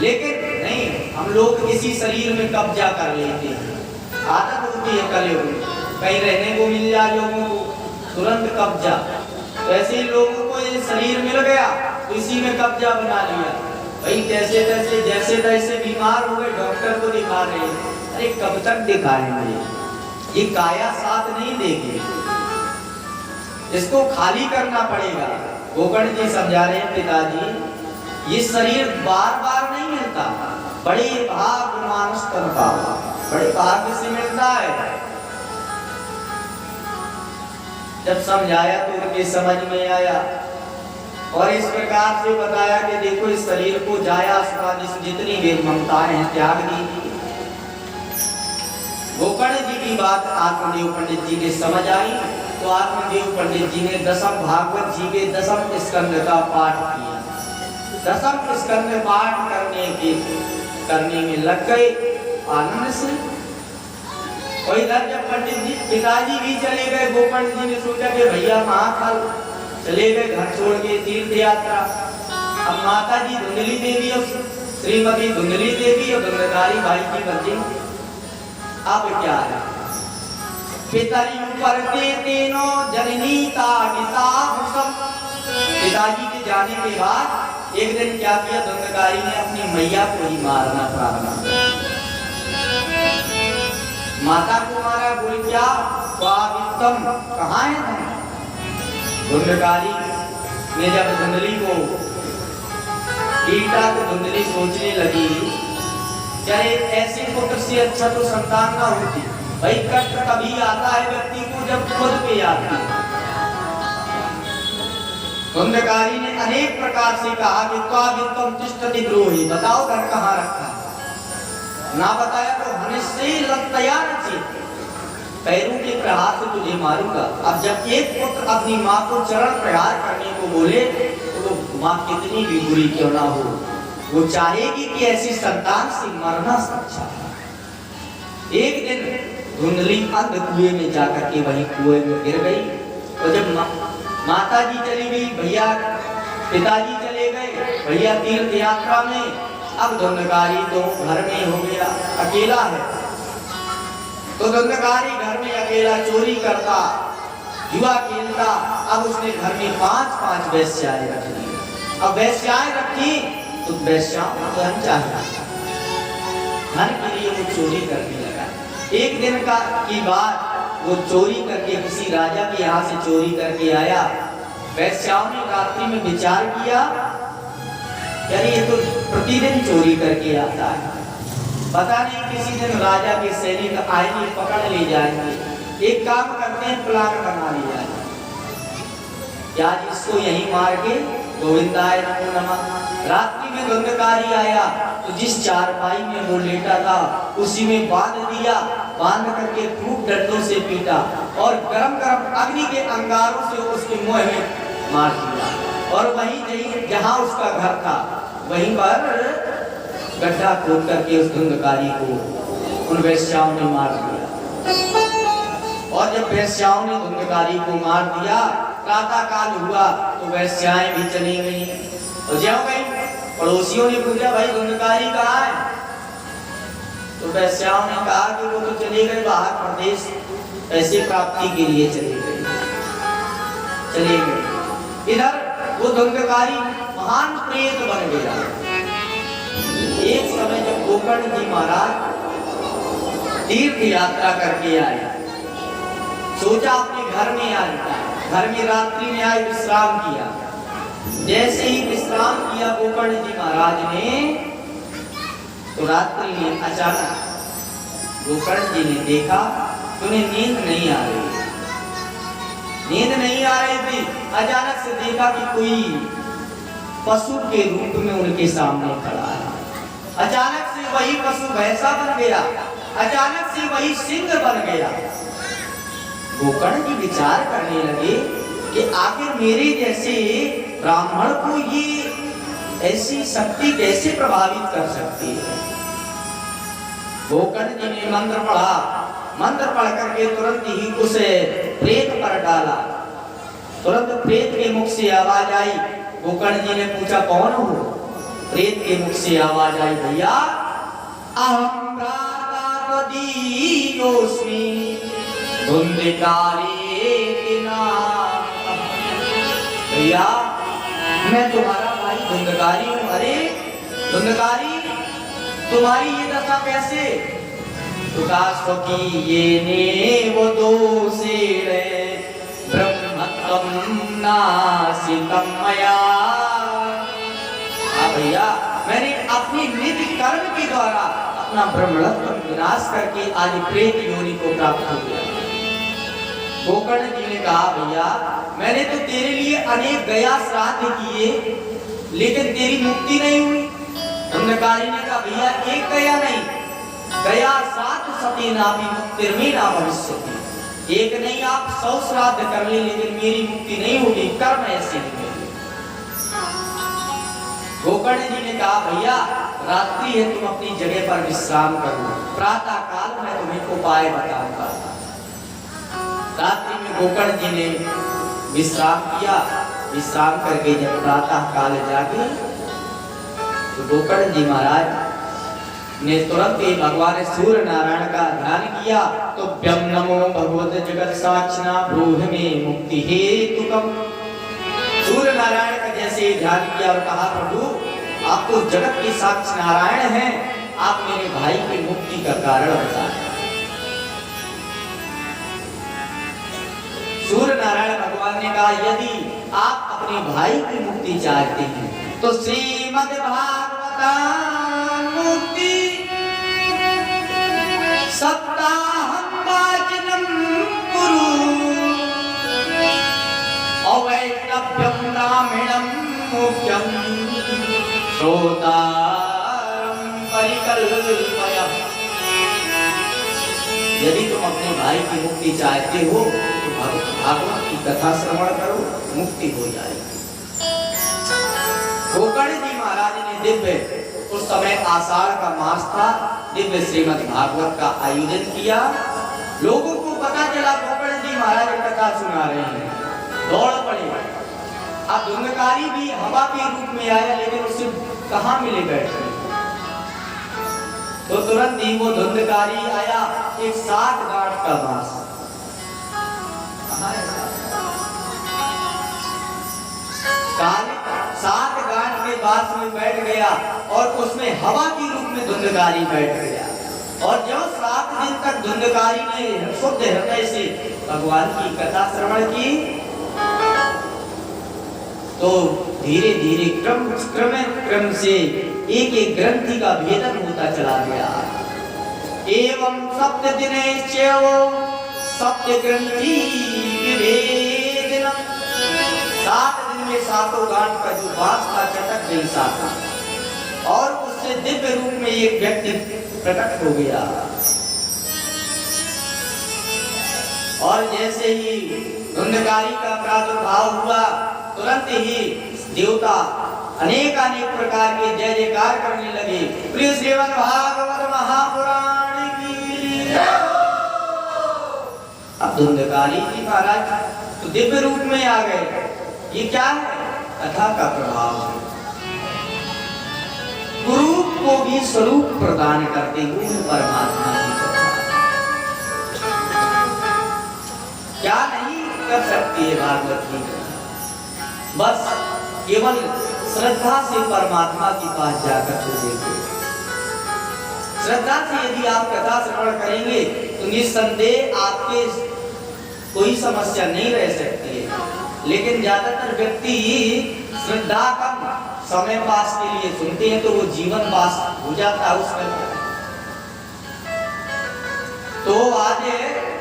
लेकिन नहीं, हम लोग इसी शरीर में कब्जा कर लेते हैं। आदत होती है कलयुग में, कहीं रहने को मिल जाए लोगों को तुरंत कब्जा। तो ऐसे ही लोगों को ये शरीर मिल गया तो इसी में कब्जा बना लिया। भाई कैसे कैसे जैसे तैसे बीमार हो गए, डॉक्टर को दिखा रहे हैं। अरे कब तक दिखाएंगे, ये काया साथ नहीं देगी, इसको खाली करना पड़ेगा। गोकर्ण जी समझा रहे हैं, पिताजी ये शरीर बार बार नहीं मिलता, बड़े भाग मानुष तन का, बड़े भाग्य से मिलता है। जब समझाया तो उनके समझ में आया और इस प्रकार से बताया कि देखो इस शरीर को जाया जितनी भी ममताएं हैं त्याग दी। गोकर्ण जी की बात आत्मदेव पंडित जी के समझ आई तो आत्मदेव पंडित जी ने दशम भागवत जी के 10वें स्कंद का पाठ किया। 10वें स्कंद पाठ करने में लग गए आनंद से। और इधर जब पंडित जी पिताजी भी चले गए, गोकर्ण जी ने सोचा कि भैया महाकाल चले गए घर छोड़ के तीर्थ यात्रा। अब माता जी धुंधली देवी और श्रीमती धुंधली देवी और धुंधकारी भाई की बच्चे। अब क्या है, पितरी परते तीनों जननीता गीता भूषम। पिताजी के जाने के बाद एक दिन क्या किया, धुंधकारी ने अपनी मैया को ही मारना प्रारंभ किया। माता को मारा, बोल क्या स्वामित्तम कहाँ है तुम? धुंधकारी ने जब धुंधली को पीटा तो धुंधली सोचने लगी, चाहे ऐसे पुत्र से अच्छा तो संतान ना होती। भाई कष्ट कभी आता है व्यक्ति को जब खुद पे आता है। धुंधकारी ने अनेक प्रकार से कहा कि त्वावित्तम तिष्ठति द्रोही, बताओ घर कहाँ रखा है। ना बताया तो हनिश्चय लत्तया नचि, पैरों के प्रहार से तुझे मारूंगा। अब जब एक पुत्र अपनी माँ को चरण प्रहार करने को बोले तो माँ कितनी भी बुरी क्यों ना हो, वो चाहेगी कि ऐसी संतान से मरना अच्छा है। एक दिन धुंधली अंध कुएं में जाकर के वहीं कुएं में गिर गई। और जब माता जी चली गई, भैया पिताजी चले गए, भैया तीर्थ यात्रा में, अब धुंधकारी तो घर में हो गया, अकेला है। तो धुंधकारी घर में अकेला चोरी करता, जुआ खेलता। अब उसने घर में 5-5 वेश्याएं रख दी। अब वेश्याएं रखी तो वेश्याओं को धन चाहिए, धन के लिए वो चोरी करने लगा। एक दिन की बात, वो चोरी करके किसी राजा के यहाँ से चोरी करके आया। वेश्याओं ने रात्रि में विचार किया, यानी ये तो प्रतिदिन चोरी करके आता है, पता नहीं किसी दिन राजा के सैनिक आएंगे पकड़ ले जाएंगे। एक काम करते हैं, प्लान बना लिया, क्या इसको यहीं मार के गोविंदाय नमो नमः। रात्रि में धुंधकारी आया तो जिस चारपाई में वो लेटा था उसी में बांध दिया, बांध करके खूब डंडों से पीटा और गरम गरम अग्नि के अंगारों से उसके मुंह में मार दिया। और वहीं जहां उसका घर था वहीं पर गड्ढा खोद करके उस धुंधकारी को उन वेश्याओं ने मार दिया। और जब वेश्याओं ने धुंधकारी को मार दिया, प्रातः काल हुआ तो वेश्याएं भी चली गई। और जब गई पड़ोसियों ने पूछा, भाई धुंधकारी कहाँ है? तो वेश्याओं ने कहा कि वो तो चले गए बाहर प्रदेश, पैसे प्राप्ति के लिए चले गए। इधर वो धुंधकारी महान प्रेत बन गया। एक समय जब गोकर्ण जी महाराज तीर्थ यात्रा करके आए, सोचा अपने घर में आ जाता है। घर में रात्रि में आए, विश्राम किया। जैसे ही विश्राम किया गोकर्ण जी महाराज ने, तो रात्रि में अचानक गोकर्ण जी ने देखा कि उन्हें नींद नहीं आ रही, नींद नहीं आ रही थी। अचानक से देखा कि कोई पशु के रूप में उनके सामने खड़ा है। अचानक से वही पशु भैंसा बन गया, अचानक से वही सिंह बन गया। गोकर्ण जी विचार करने लगे कि आखिर मेरे जैसे ब्राह्मण को ये ऐसी शक्ति कैसे प्रभावित कर सकती है। गोकर्ण जी ने मंत्र पढ़ा, मंत्र पढ़ करके तुरंत ही उसे प्रेत पर डाला। तुरंत प्रेत के मुख से आवाज आई। गोकर्ण जी ने पूछा कौन हो? प्रेत के मुख से आवाज आई, भैया अहम प्रादावदीयोस्मि धुंधकारेतिना। भैया मैं तुम्हारा भाई धुंधकारी हूँ। अरे धुंधकारी, तुम्हारी ये दशा कैसे? की ये ने वो दोषेण ब्रह्मत्वं नासितं मया। भैया मैंने अपनी निज कर्म के द्वारा अपना ब्रह्मत्व विनाश करके आज प्रेत योनि को प्राप्त हो गया। गोकर्ण जी ने कहा भैया मैंने तो तेरे लिए अनेक गया श्राद्ध किए लेकिन तेरी मुक्ति नहीं हुई। धुंधकारी ने कहा भैया एक गया नहीं, गया 7 सती नापि मुक्तिर्मे न भविष्यति। एक नहीं आप 100 श्राद्ध कर ले लेकिन मेरी मुक्ति नहीं होगी, कर्म ऐसे नहीं। गोकर्ण जी ने कहा भैया रात्रि है, तुम अपनी जगह पर विश्राम करो, प्रातः काल मैं तुम्हें उपाय बताऊंगा। रात्रि में गोकर्ण जी ने विश्राम किया। विश्राम करके जब प्रातः काल जागे तो गोकर्ण जी महाराज ने तुरंत ही भगवान सूर्य नारायण का ध्यान किया। तो व्यम नमो भगवत जगत साक्षिणा ब्रूहि मे मुक्ति हेतुकम। सूर्य नारायण का जैसे ध्यान किया और कहा प्रभु आप तो जगत के साक्षी नारायण हैं, आप मेरे भाई की मुक्ति का कारण बताएं। सूर्य नारायण भगवान ने कहा यदि आप अपने भाई की मुक्ति चाहते हैं तो श्रीमद् भागवतां मुक्ति सप्ताहं वाचनं कुरु अवैतव्यं ब्राह्मणं मुख्यं श्रोतारं परिकल्पय। यदि तुम अपने भाई की मुक्ति चाहते हो तो भागवत की कथा श्रवण करो, मुक्ति हो जाएगी। गोकर्ण जी महाराज ने दिव्य, उस समय आषाढ़ का मास था, दिव्य श्रीमद् भागवत का आयोजन किया। लोगों को पता चला गोकर्ण जी महाराज कथा सुना रहे हैं, दौड़ पड़े। अब धुंधकारी भी हवा के रूप में आया लेकिन उससे कहाँ मिले बैठे। तो तुरंत ही वो धुंधकारी आया, एक 60 गांठ का बांस। काले 60 गांठ के बांस में बैठ गया और उसमें हवा के रूप में धुंधकारी बैठ गया। और जब 7 दिन तक धुंधकारी ने शुद्ध हृदय से भगवान की कथा श्रवण की तो धीरे धीरे क्रम से एक एक ग्रंथि का भेदन होता चला गया। एवं 7 दिनेश्चैव 7 ग्रंथि विभेदनम्। 7 दिन में 7 गांठ का जो बांस था चटक गई साथा और उससे दिव्य रूप में एक व्यक्ति प्रकट हो गया। और जैसे ही धुंधकारी का प्रादुर्भाव हुआ तुरंत ही देवता अनेक प्रकार के जय जयकार करने लगे। प्रिय श्रीमद् भागवत महापुराण की। अब धुंधकारी जी महाराज तो दिव्य रूप में आ गए। ये क्या है? कथा का प्रभाव है। गुरु को भी स्वरूप प्रदान करते हुए परमात्मा की कथा क्या नहीं कर सकती है भागवत की कथा। बस केवल श्रद्धा से परमात्मा के पास जाकर तो देखो। श्रद्धा से यदि आप कथा श्रवण करेंगे तो निस्संदेह आपके कोई समस्या नहीं रह सकती है। लेकिन ज्यादातर व्यक्ति श्रद्धा का समय पास के लिए सुनते हैं तो वो जीवन पास हो जाता है उसमें। तो आज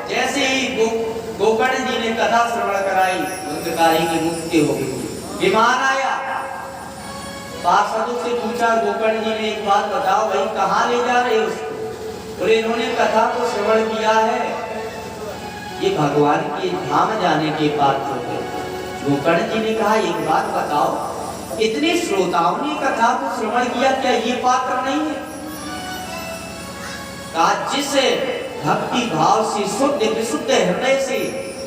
जैसे ही गोकर्ण जी ने कथा श्रवण कराई धुंधकारी की मुक्ति हो गई। विमान आया पार्षदों से पूछा, गोकर्ण जी ने एक बात बताओ भाई, कहाँ ले जा रहे हो उसको? बोले इन्होंने कथा को श्रवण किया है, ये भगवान के धाम जाने के पात्र हो गए। गोकर्ण जी ने कहा एक बात बताओ, इतने श्रोताओं ने कथा को श्रवण किया, क्या ये पात्र नहीं है? कहा जिस भक्ति भाव से शुद्ध विशुद्ध हृदय से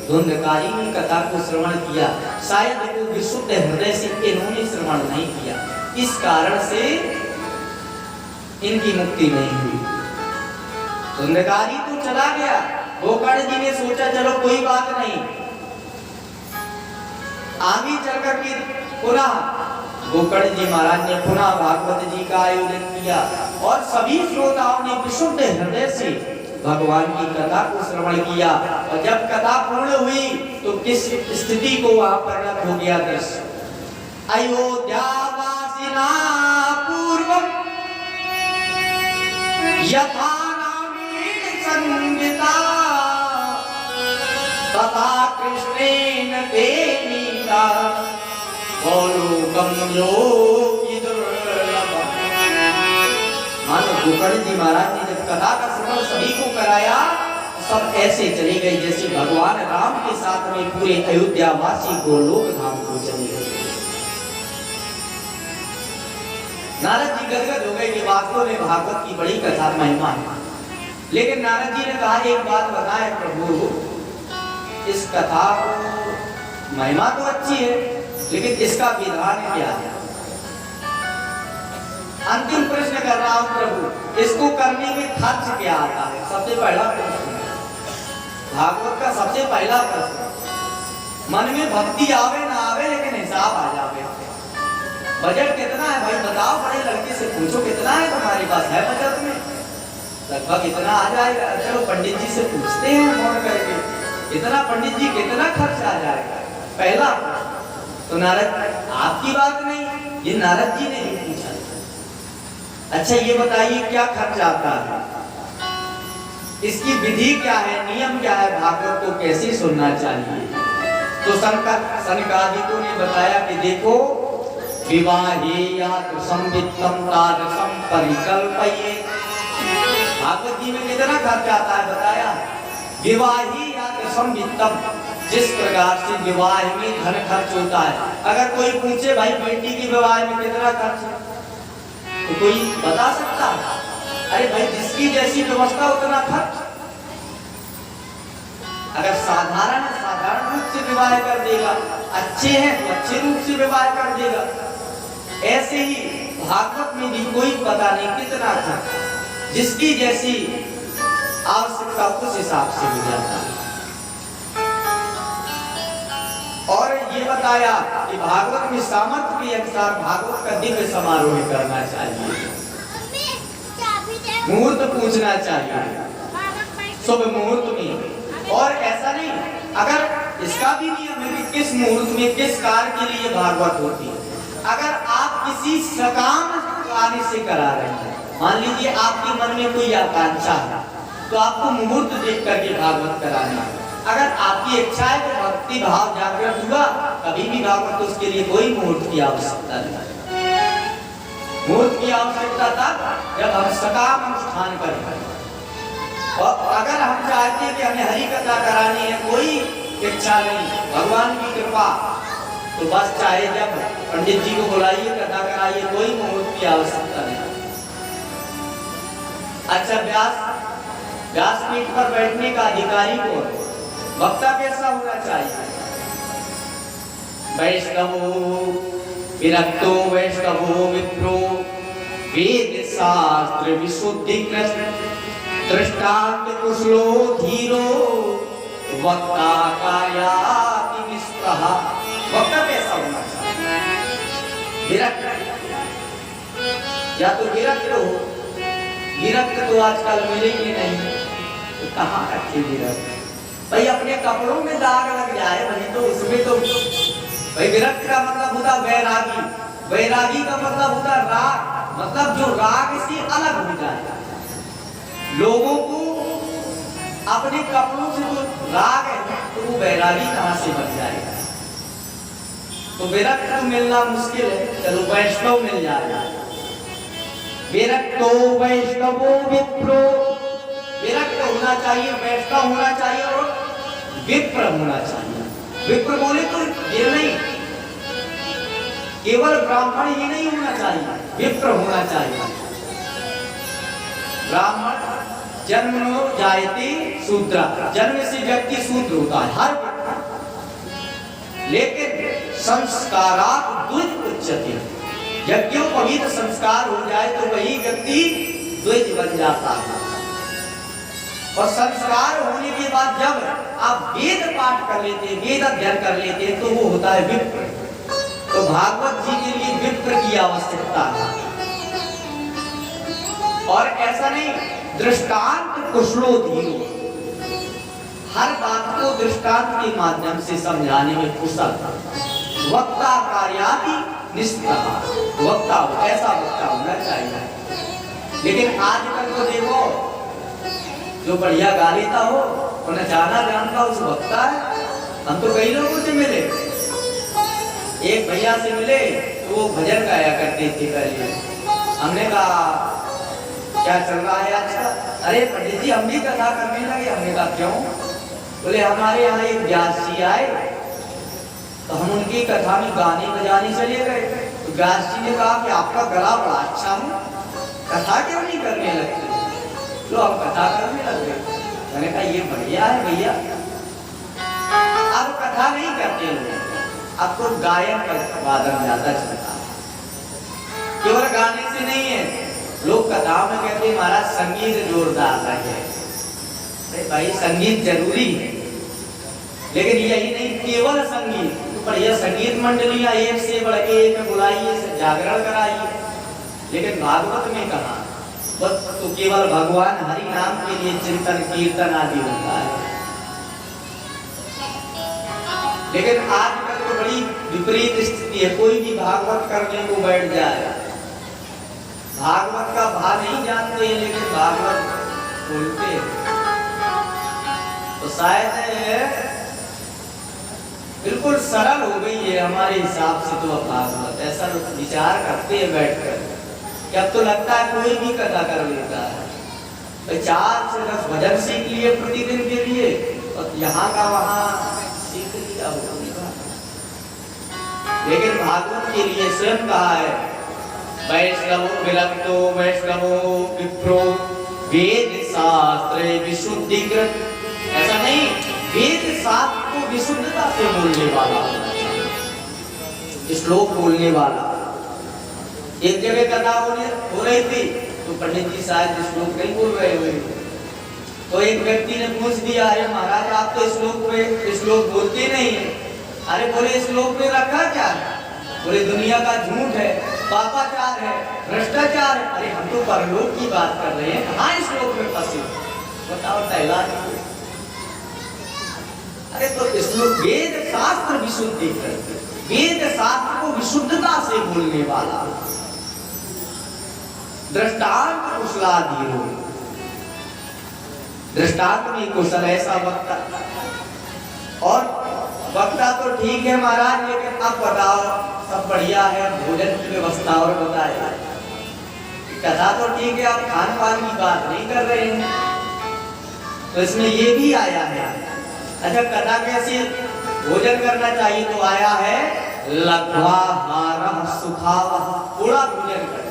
धुंधकारी ने कथा को श्रवण किया, शायद वो विशुद्ध हृदय से इन्होंने श्रवण नहीं किया, इस कारण से इनकी मुक्ति नहीं हुई। धुंधकारी तो चला गया, गोकर्ण जी ने सोचा चलो कोई बात नहीं, आगे चल करके पुनः गोकर्ण जी महाराज ने पुनः भागवत जी का आयोजन किया और सभी श्रोताओं ने विशुद्ध हृदय से भगवान की कथा को श्रवण किया। और जब कथा पूर्ण हुई तो किस स्थिति को वहां परिणत हो गया दृश्य। अयोध्यावासिना पूर्वम यथा रामेण संगीता तथा कृष्णेन तेनीता गोकर्ण जी महाराज ने जब कथा का श्रवण सभी को कराया, सब ऐसे चले गए जैसे भगवान राम के साथ में पूरे अयोध्या वासी गोलोक धाम को चले गए। नारद जी गदगद हो गए कि वास्तव में भागवत की बड़ी कथा महिमा है। लेकिन नारद जी ने कहा एक बात बताए प्रभु, इस कथा को महिमा तो अच्छी है लेकिन इसका विधान क्या है? अंतिम प्रश्न कर रहा हूं प्रभु, इसको करने में खर्च क्या आता है? सबसे पहला प्रश्न, भागवत का सबसे पहला प्रश्न। मन में भक्ति आवे ना आवे लेकिन हिसाब आ जावे। बजट कितना है भाई बताओ, बड़े लड़के से पूछो कितना है तुम्हारे पास, है बजट में? लगभग इतना आ जाएगा। चलो पंडित जी से पूछते हैं फोन करके, इतना पंडित जी कितना खर्च आ जाएगा? पहला तो नारद आपकी बात नहीं, ये नारद जी ने भी पूछा। अच्छा ये बताइए क्या खर्च आता है, इसकी विधि क्या है, नियम क्या है, भागवत को कैसे सुनना चाहिए? तो सनकादिकों ने बताया कि देखो, विवाहे यादृशं वित्तं तादृशं परिकल्पयेत्। भागवत जी में कितना खर्च आता है बताया, विवाहे यादृशं वित्तं, जिस प्रकार से विवाह में धन खर्च होता है। अगर कोई पूछे भाई बेटी की विवाह में कितना खर्च है, तो कोई बता सकता है? अरे भाई जिसकी जैसी व्यवस्था उतना खर्च। अगर साधारण रूप से विवाह कर देगा, अच्छे हैं तो अच्छे रूप से विवाह कर देगा। ऐसे ही भागवत में भी कोई पता नहीं कितना खर्च, जिसकी जैसी आवश्यकता उस हिसाब से हो जाता है। और ये बताया कि भागवत में सामर्थ्य के अनुसार भागवत का दिव्य समारोह करना चाहिए, मुहूर्त पूछना चाहिए शुभ मुहूर्त में। और ऐसा नहीं, अगर इसका भी नियम है कि किस मुहूर्त में किस कार्य के लिए भागवत होती है। अगर आप किसी सकाम कार्य से करा रहे हैं, मान लीजिए आपके मन में कोई आकांक्षा है, तो आपको मुहूर्त देख करके भागवत कराना है। अगर आपकी इच्छा है तो भक्ति भाव जागृत हुआ, कभी भी भागवत, तो उसके लिए कोई मुहूर्त की आवश्यकता नहीं। मुहूर्त की आवश्यकता तब जब हम सकाम अनुष्ठान करें। और अगर हम चाहते हैं कि हमें हरि कथा करानी है, कोई इच्छा नहीं, भगवान की कृपा, तो बस चाहे जब पंडित जी को बुलाइए कथा कराइए, कोई मुहूर्त की आवश्यकता नहीं। अच्छा व्यासपीठ पर बैठने का अधिकारी को वक्ता कैसा होना चाहिए? वैष्णवो विरक्तो वैष्णवो विप्रो वेद शास्त्र विशुद्धि दृष्टांत कुशलो धीरो वक्ता कायाति निष्प्रह। वक्ता कैसा होना चाहिए? विरक्त, या तो विरक्त हो, विरक्त तो आजकल मिलेंगे नहीं, तो कहाँ रखे विरक्त? भाई अपने कपड़ों में दाग लग जाए वही तो, उसमें तो भाई विरक्त का मतलब होता वैरागी, वैरागी का मतलब होता राग, मतलब जो राग से अलग हो जाए। लोगों को अपने कपड़ों से जो राग है तो वो वैरागी कहां से बन जाएगा? तो विरक्त मिलना मुश्किल है, चलो वैष्णव मिल जाएगा। विरक्तो वैष्णवो विप्रो, विरक्त होना चाहिए, वैष्णव होना चाहिए और विप्र होना चाहिए। विप्र बोले तो ये नहीं केवल ब्राह्मण ही नहीं होना चाहिए, विप्र होना चाहिए। ब्राह्मण जन्मनो जायते शूद्र, जन्म से व्यक्ति शूद्र होता है हर व्यक्ति, लेकिन संस्कारात् द्विज उच्यते, यज्ञोपवीत संस्कार हो जाए तो वही व्यक्ति द्विज बन जाता है। और संस्कार होने के बाद जब आप वेद पाठ कर लेते, वेद अध्ययन कर लेते, तो वो होता है विप्र। तो भागवत जी के लिए विप्र की आवश्यकता है। और ऐसा नहीं, दृष्टांत कुशलो धीरो, हर बात को दृष्टांत के माध्यम से समझाने में कुशल, वक्ता कार्यादि निष्प्रहा, वक्ता ऐसा वक्ता होना चाहिए। लेकिन आजकल तो देखो, जो बढ़िया गा लेता हो और न जाना जानता उस वक्ता है। हम तो कई लोगों से मिले, एक भैया से मिले तो वो भजन गाया करते थे पहले। हमने कहा क्या चल रहा है आजकल? अरे पंडित जी हम भी कथा करने लगे। हमने कहा क्यों? बोले हमारे यहाँ एक व्यास जी आए तो हम उनकी कथा में गाने बजाने चले गए। तो व्यास जी ने कहा कि आपका गला बड़ा अच्छा है, कथा क्यों नहीं करने लगते? तो हम कथा करने लग गए। मैंने कहा ये बढ़िया है भैया, अब कथा नहीं करते लोग, अब तो गायन का वादन ज्यादा चलता है। केवल गाने से नहीं है, लोग कथा में कहते हैं महाराज संगीत जोरदार है। अरे भाई संगीत जरूरी है, लेकिन यही नहीं केवल संगीत, तो बढ़िया संगीत मंडलियां एक से बढ़ के एक बुलाइए, जागरण कराइए। लेकिन भागवत में कहा बस तो केवल भगवान हरि नाम के लिए चिंतन कीर्तन आदि होता है। लेकिन आजकल तो बड़ी विपरीत स्थिति है, कोई भी भागवत करने को बैठ जाए, भागवत का भाव नहीं जानते हैं लेकिन भागवत बोलते हैं। तो शायद बिल्कुल सरल हो गई है हमारे हिसाब से तो भागवत, ऐसा लोग विचार करते हैं बैठकर। अब तो लगता है कोई भी कथा कर लेता है, 4 से 10 भजन सीख लिए प्रतिदिन के लिए और यहाँ का वहाँ सीख लिया होगा। लेकिन भागवत के लिए स्वयं कहा है वैष्णवो विरक्तो वैष्णवो विप्रो वेद शास्त्र विशुद्धिकृत। ऐसा नहीं, वेद शास्त्र को विशुद्धता से बोलने वाला, श्लोक बोलने वाला। एक जगह कथा हो रही थी तो पंडित जी शायद श्लोक नहीं बोल रहे हुए, तो एक व्यक्ति ने पूछ दिया अरे महाराज आप तो श्लोक बोलते नहीं है। अरे बोले श्लोक में रखा क्या है? बोले दुनिया का झूठ है, पापाचार है, भ्रष्टाचार है। अरे हम तो परलोक की बात कर रहे हैं, कहाँ श्लोक में फंसे? बताओ टहला। अरे तो श्लोक वेद शास्त्र विशुद्धि करते, वेद शास्त्र को विशुद्धता से बोलने वाला, दृष्टांत कुशलाधीरो, दृष्टांत में कुशल ऐसा वक्ता। और वक्ता तो ठीक है महाराज, लेकिन अब बताओ सब बढ़िया है, भोजन की व्यवस्था और बताए। कथा तो ठीक है, आप खान पान की बात नहीं कर रहे हैं, तो इसमें ये भी आया है। अच्छा कथा कैसे भोजन करना चाहिए? तो आया है लघ्वाहारः सुखावः, थोड़ा भोजन कर,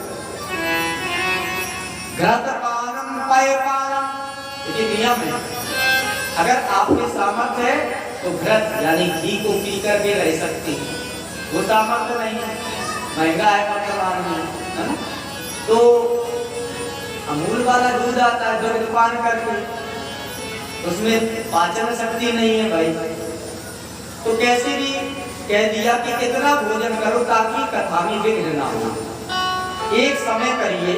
घृतपानम पयपानम, ये नियम है। अगर आपके सामर्थ्य है तो घृत यानी घी को पी कर भी रह सकती है, वो सामर्थ्य नहीं है, महंगा है वर्तमान में, है ना? तो अमूल वाला दूध आता है जो पान करके, उसमें पाचन शक्ति नहीं है भाई, तो कैसे भी कह दिया कि कितना भोजन करो ताकि कथा में विघ्न ना हो। एक समय करिए,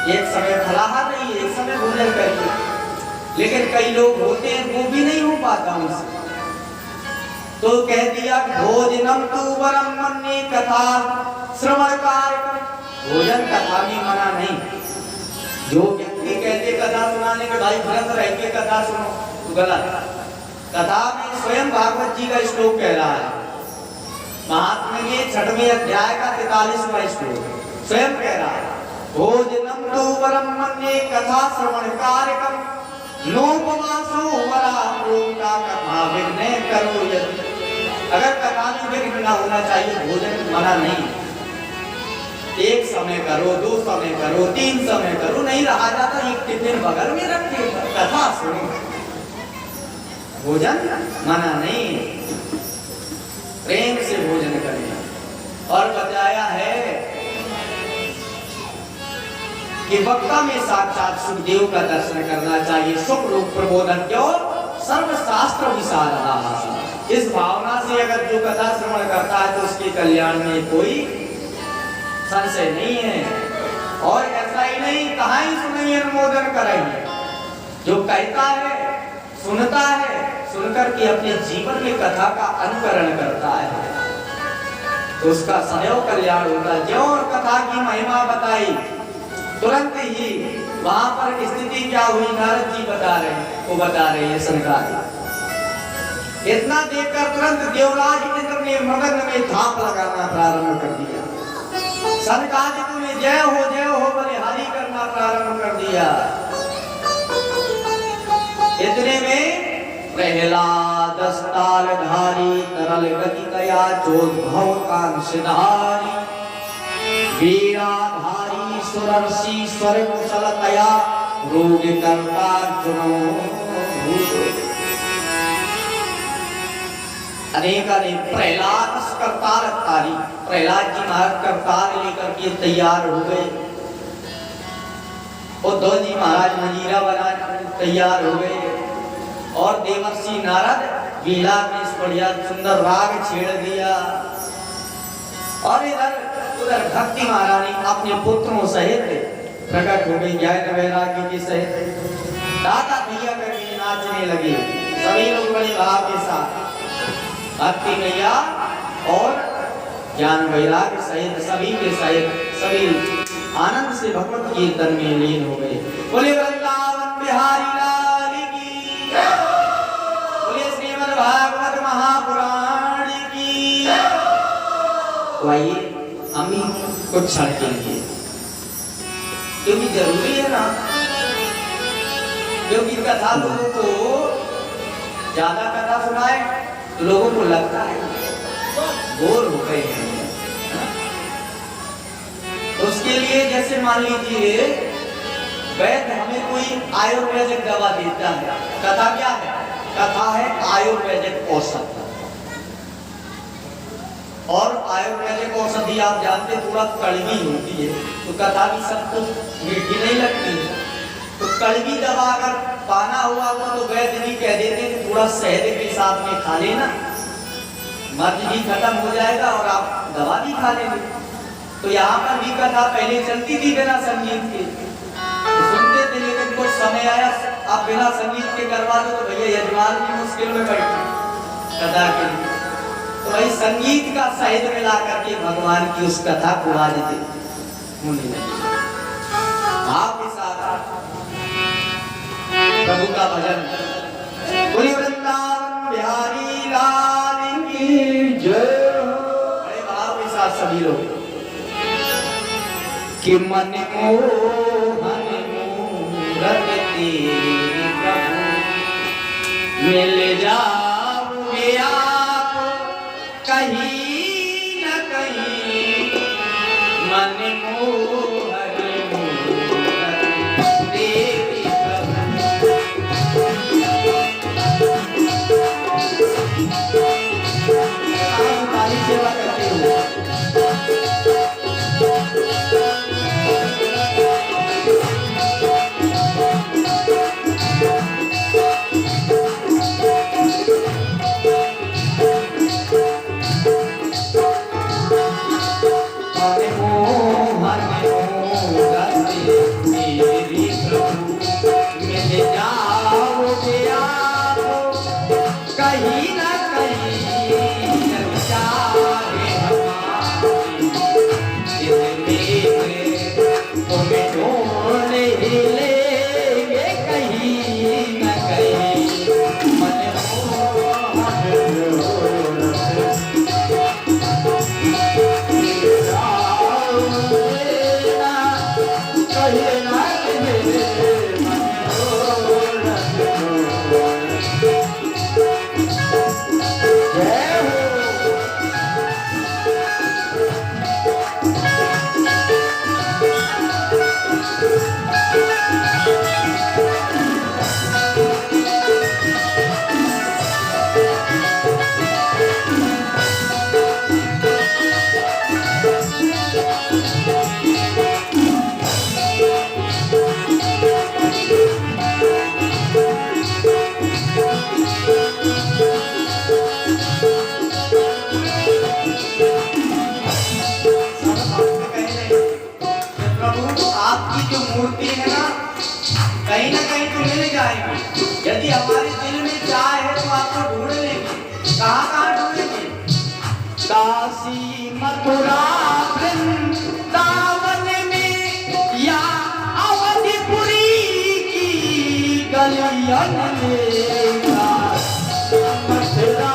एक समय फलाहार नहीं, एक समय भोजन करिए। लेकिन कई लोग होते हैं वो भी नहीं हो पाता उनसे, तो कह दिया भोजनम तु वरम मन्ये कथा श्रवण कार्य, भोजन कथा में मना नहीं। जो व्यक्ति कहते कथा सुनाने के भाई व्रत रह के कथा सुनो, तो गलत। कथा में स्वयं भागवत जी का श्लोक कह रहा है महात्मा के 6वें अध्याय का 43वां श्लोक स्वयं कह रहा है, भोजनम तो वरम मन्ये कथा श्रवण कार्यक्रम नोपवासो वरा प्रोक्ता कथा विघ्ने करो यदि। अगर कथा में विघ्न ना होना चाहिए, भोजन मना नहीं, एक समय करो, 2 समय करो, 3 समय करो, नहीं रहा जाता एक टिफिन बगल में रख के कथा सुनो, भोजन मना नहीं, प्रेम से भोजन करें। और बताया है कि वक्ता में साक्षात सुखदेव का दर्शन करना चाहिए। सुख रूप प्रबोधन क्यों सर्वशास्त्र विशारद। इस भावना से अगर जो कथा श्रवण करता है तो उसके कल्याण में कोई संशय नहीं है। और ऐसा ही नहीं, कहाँ ही सुनेंगे अनुमोदन करेंगे, जो कहता है सुनता है, सुनकर के अपने जीवन में कथा का अनुकरण करता है तो उसका सदैव कल्याण होता है। जो कथा की महिमा बताई तुरंत ही वहां पर स्थिति क्या हुई, नारद जी बता रहे हैं, वो बता रहे हैं सनकादिक। इतना देखकर तुरंत देवराज इंद्र ने मगन में थाप लगाना प्रारंभ कर दिया, सनकादिक ने जय हो बलिहारी करना प्रारंभ कर दिया। इतने में प्रहलाद तालधारी तरल गति दया चोद्भव कांक्षधारी वीराधारी सुरर्षि स्वर कुशलतया रोग करता चुनो अनेक प्रहलाद करतार तारी। प्रहलाद जी महाराज करतार लेकर के तैयार हो गए, उद्धव जी महाराज मंजीरा बना तैयार हो गए और देवर्षि नारद वीणा में बढ़िया सुंदर राग छेड़ दिया। और इधर उधर भक्ति महारानी अपने पुत्रों सहित प्रकट हो गई, ज्ञान वैराग्य के सहित दादा भैया करके नाचने लगे। सभी लोग बड़े भाव के साथ भक्ति मैया और ज्ञान वैराग्य सहित सभी के सहित सभी आनंद से भगवत कीर्तन में लीन हो गए। बोले वृंदावन बिहारी लाल की, बोले श्रीमद् भागवत महापुराण की। तो आइए हम ही कुछ क्षण के लिए, क्योंकि जरूरी है ना, क्योंकि कथा लोगों को ज्यादा कथा सुनाए तो लोगों को लगता है बोर हो गए हैं। उसके लिए जैसे मान लीजिए वैद्य हमें कोई आयुर्वेदिक दवा देता है, कथा क्या है? कथा है आयुर्वेदिक औषध। और आयुर्वेदिक औषधि आप जानते थोड़ा कड़वी होती है, तो कथा भी सबको मीठी नहीं लगती है। तो कड़वी दवा अगर पाना हुआ तो वैद्य भी कह देते हैं कि थोड़ा शहद के साथ में खा लेना, मर्ज भी खत्म हो जाएगा और आप दवा भी खा लेंगे। तो यहाँ पर भी कथा पहले चलती थी बिना संगीत के, तो सुनते थे, लेकिन कुछ समय आया आप बिना संगीत के करवा दो तो भैया यजमान भी मुश्किल में बैठे कथा के लिए। तो भाई संगीत का सहित मिला करके भगवान की उस कथा को आज होने लगी। भाव के साथ प्रभु का भजन। बोले वृंदावन बिहारी लाल की जय। बड़े भाव के साथ सभी लोग कि मन मोहन मूरत तेरी प्रभु मिल जाओगे आप कहीं न कहीं। मन मोहन मूरत तेरी प्रभु। तुम्हारी सेवा करते हो। न कहीं तो मिल जाएगी। यदि हमारे दिल में चाह है तो आपको ढूंढ लेंगे। कहाँ ढूंढेंगे? काशी मथुरा वृंदावन में या अवधपुरी की गलियन में। मथुरा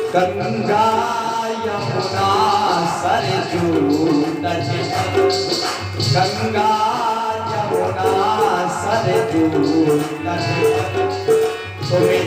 गंगा यमुना सरजू तट, गंगा यमुना सरजू तट, तुम्हें